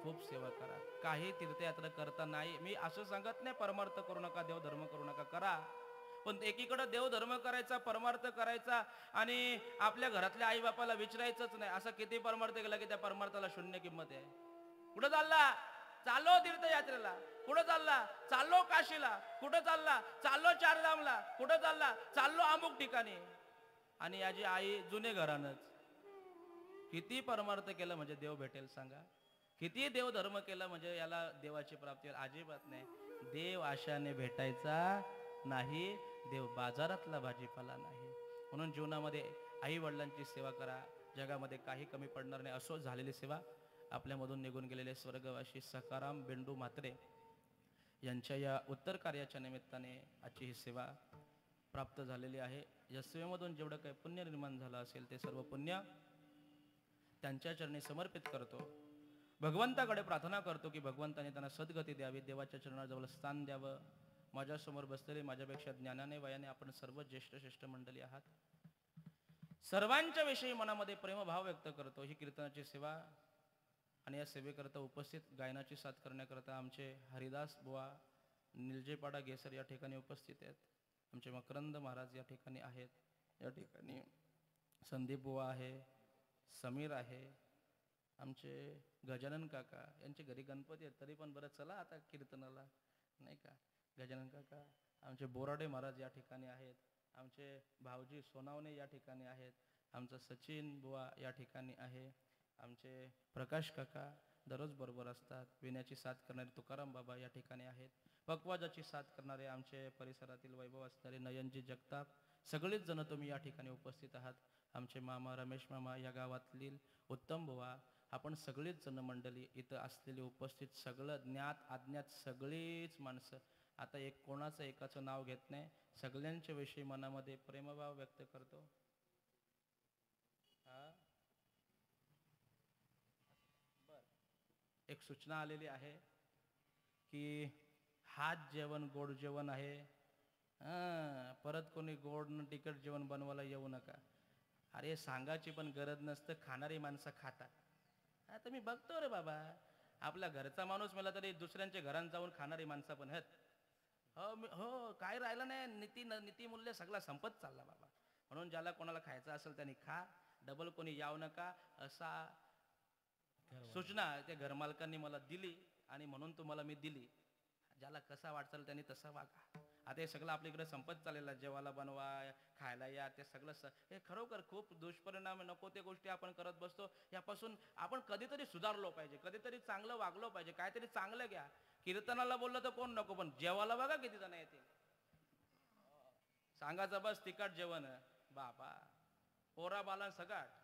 खूप सेवा करा. काही तीर्थयात्रा करता नाही, मी असं सांगत नाही परमार्थ करू नका, देव धर्म करू नका, करा. पण एकीकडे देव धर्म करायचा, परमार्थ करायचा आणि आपल्या घरातल्या आई बापाला विचारायचंच नाही. असा किती परमार्थ केला की त्या परमार्थाला शून्य किंमत आहे. कुठं चालला? चाललो तीर्थयात्रेला. कुठं चालला? चाललो काशीला. कुठं चालला? चाललो चारधामला. कुठं चालला? चाललो अमुक ठिकाणी. आणि याची आई जुने घरानच. किती परमार्थ केलं म्हणजे देव भेटेल सांगा? किती देव धर्म केला म्हणजे याला देवाची प्राप्ती? अजिबात नाही. देव आशाने भेटायचा नाही, देव बाजारातला भाजीपाला नाही. म्हणून जीवनामध्ये आई वडिलांची सेवा करा, जगामध्ये काही कमी पडणार नाही. असो झालेली सेवा आपल्यामधून निघून गेलेले स्वर्गवासी सखाराम बेंडू म्हात्रे यांच्या या उत्तर कार्याच्या निमित्ताने आजची ही सेवा प्राप्त झालेली आहे. या सेवेमधून जेवढं काही पुण्य निर्माण झालं असेल ते सर्व पुण्य त्यांच्या चरणी समर्पित करतो. भगवंताकडे प्रार्थना करतो की भगवंताने त्यांना सद्गती द्यावी, देवाच्या चरणाजवळ स्थान द्यावं. माझ्यासमोर बसलेले माझ्यापेक्षा ज्ञानाने वयाने आपण सर्व ज्येष्ठ श्रेष्ठ मंडळी आहात. सर्वांच्या विषयी मनामध्ये प्रेमभाव व्यक्त करतो. ही कीर्तनाची सेवा आणि या सेवेकरता उपस्थित गायनाची साथ करण्याकरता आमचे हरिदास बुवा निलजेपाडा गेसर या ठिकाणी उपस्थित आहेत. आमचे मकरंद महाराज या ठिकाणी आहेत. या ठिकाणी संदीप बुवा आहे, समीर आहे, आमचे गजानन काका, यांचे घरी गणपती आहेत तरी पण बरं चला आता कीर्तनाला, नाही का. गजानन काका, आमचे बोराडे महाराज या ठिकाणी आहेत, आमचे भाऊजी सोनावणे या ठिकाणी आहेत, आमचं सचिन बुवा या ठिकाणी आहे, आमचे प्रकाश काका दररोज बरोबर असतात, विण्याची साथ करणारे तुकाराम बाबा या ठिकाणी आहेत, पक्वाजाची साथ करणारे आमचे परिसरातील वैभव असणारे नयनजी जगताप, सगळेच जण तुम्ही या ठिकाणी उपस्थित आहात. आमचे मामा रमेश मामा या गावातील उत्तम बुवा, आपण सगळेच जण मंडळी इथं असलेली उपस्थित, सगळं ज्ञात अज्ञात सगळीच माणसं. आता एक कोणाचं एकाचं नाव घेत नाही, सगळ्यांच्या विषयी मनामध्ये प्रेमभाव व्यक्त करतो. एक सूचना आलेली आहे की हाच जेवण गोड जेवण आहे, परत कोणी गोड न तिखट जेवण बनवायला येऊ नका. अरे सांगायची पण गरज नसतं, खाणारी माणसं खातात. आता मी बघतो रे बाबा, आपल्या घरचा माणूस मला तरी दुसऱ्यांच्या घरात जाऊन खाणारी माणसं पण आहेत. हो काय राहिलं नाही, नीतिमूल्य सगळा संपत चालला बाबा. म्हणून ज्याला कोणाला खायचं असेल त्यांनी खा, डबल कोणी यावं नका, असा सूचना त्या घरमालकांनी मला दिली आणि म्हणून तुम्हाला मी दिली. ज्याला कसा वाटचाल त्यांनी तसा वागा. आता हे सगळं आपल्या इकडे संपत चाललेलं, जेवायला बनवा, खायला या, ते सगळं हे खरोखर खूप दुष्परिणाम, नको ते गोष्टी आपण करत बसतो. यापासून आपण कधीतरी सुधारलो पाहिजे, कधीतरी चांगलं वागलो पाहिजे, काहीतरी चांगलं घ्या. कीर्तनाला बोललं तर कोण नको, पण जेवायला बघा किती जण येतील. सांगायचं बस तिखट जेवण बाबा, पोरा बाला सगळं.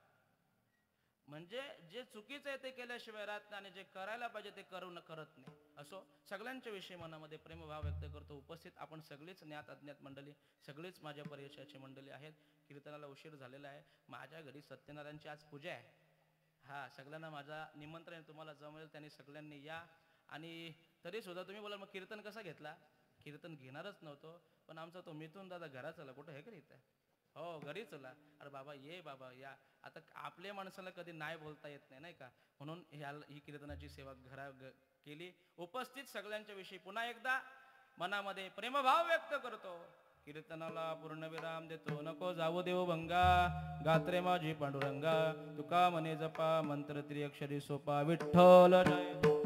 म्हणजे जे चुकीचं आहे ते केल्याशिवाय राहत नाही, आणि जे करायला पाहिजे ते करत नाही. असो, सगळ्यांच्या विषयी मनामध्ये प्रेमभाव व्यक्त करतो. उपस्थित आपण सगळीच ज्ञात अज्ञात मंडळी, सगळीच माझ्या परिचयाची मंडळी आहेत. कीर्तनाला उशीर झालेला आहे. माझ्या घरी सत्यनारायणची आज पूजा आहे. हा, सगळ्यांना माझा निमंत्रण आहे, तुम्हाला जमेल त्यांनी सगळ्यांनी या. आणि तरी सुद्धा तुम्ही बोला मग कीर्तन कसा घेतला? कीर्तन घेणारच नव्हतो, पण आमचा तो मिथून दादा घरात चला, कुठं हे करीत हो घरी चला. अरे बाबा ये बाबा या. आता आपल्या माणसाला कधी नाही बोलता येत नाही, नाही का. म्हणून ही कीर्तनाची सेवा केली. उपस्थित सगळ्यांच्या विषयी पुन्हा एकदा मनामध्ये प्रेमभाव व्यक्त करतो. कीर्तनाला पूर्णविराम देतो. नको जाऊ देव भंगा, गात्रे माझी पांडुरंगा, तुका मने जपा मंत्र त्रिअक्षरी सोपा, विठ्ठल जय.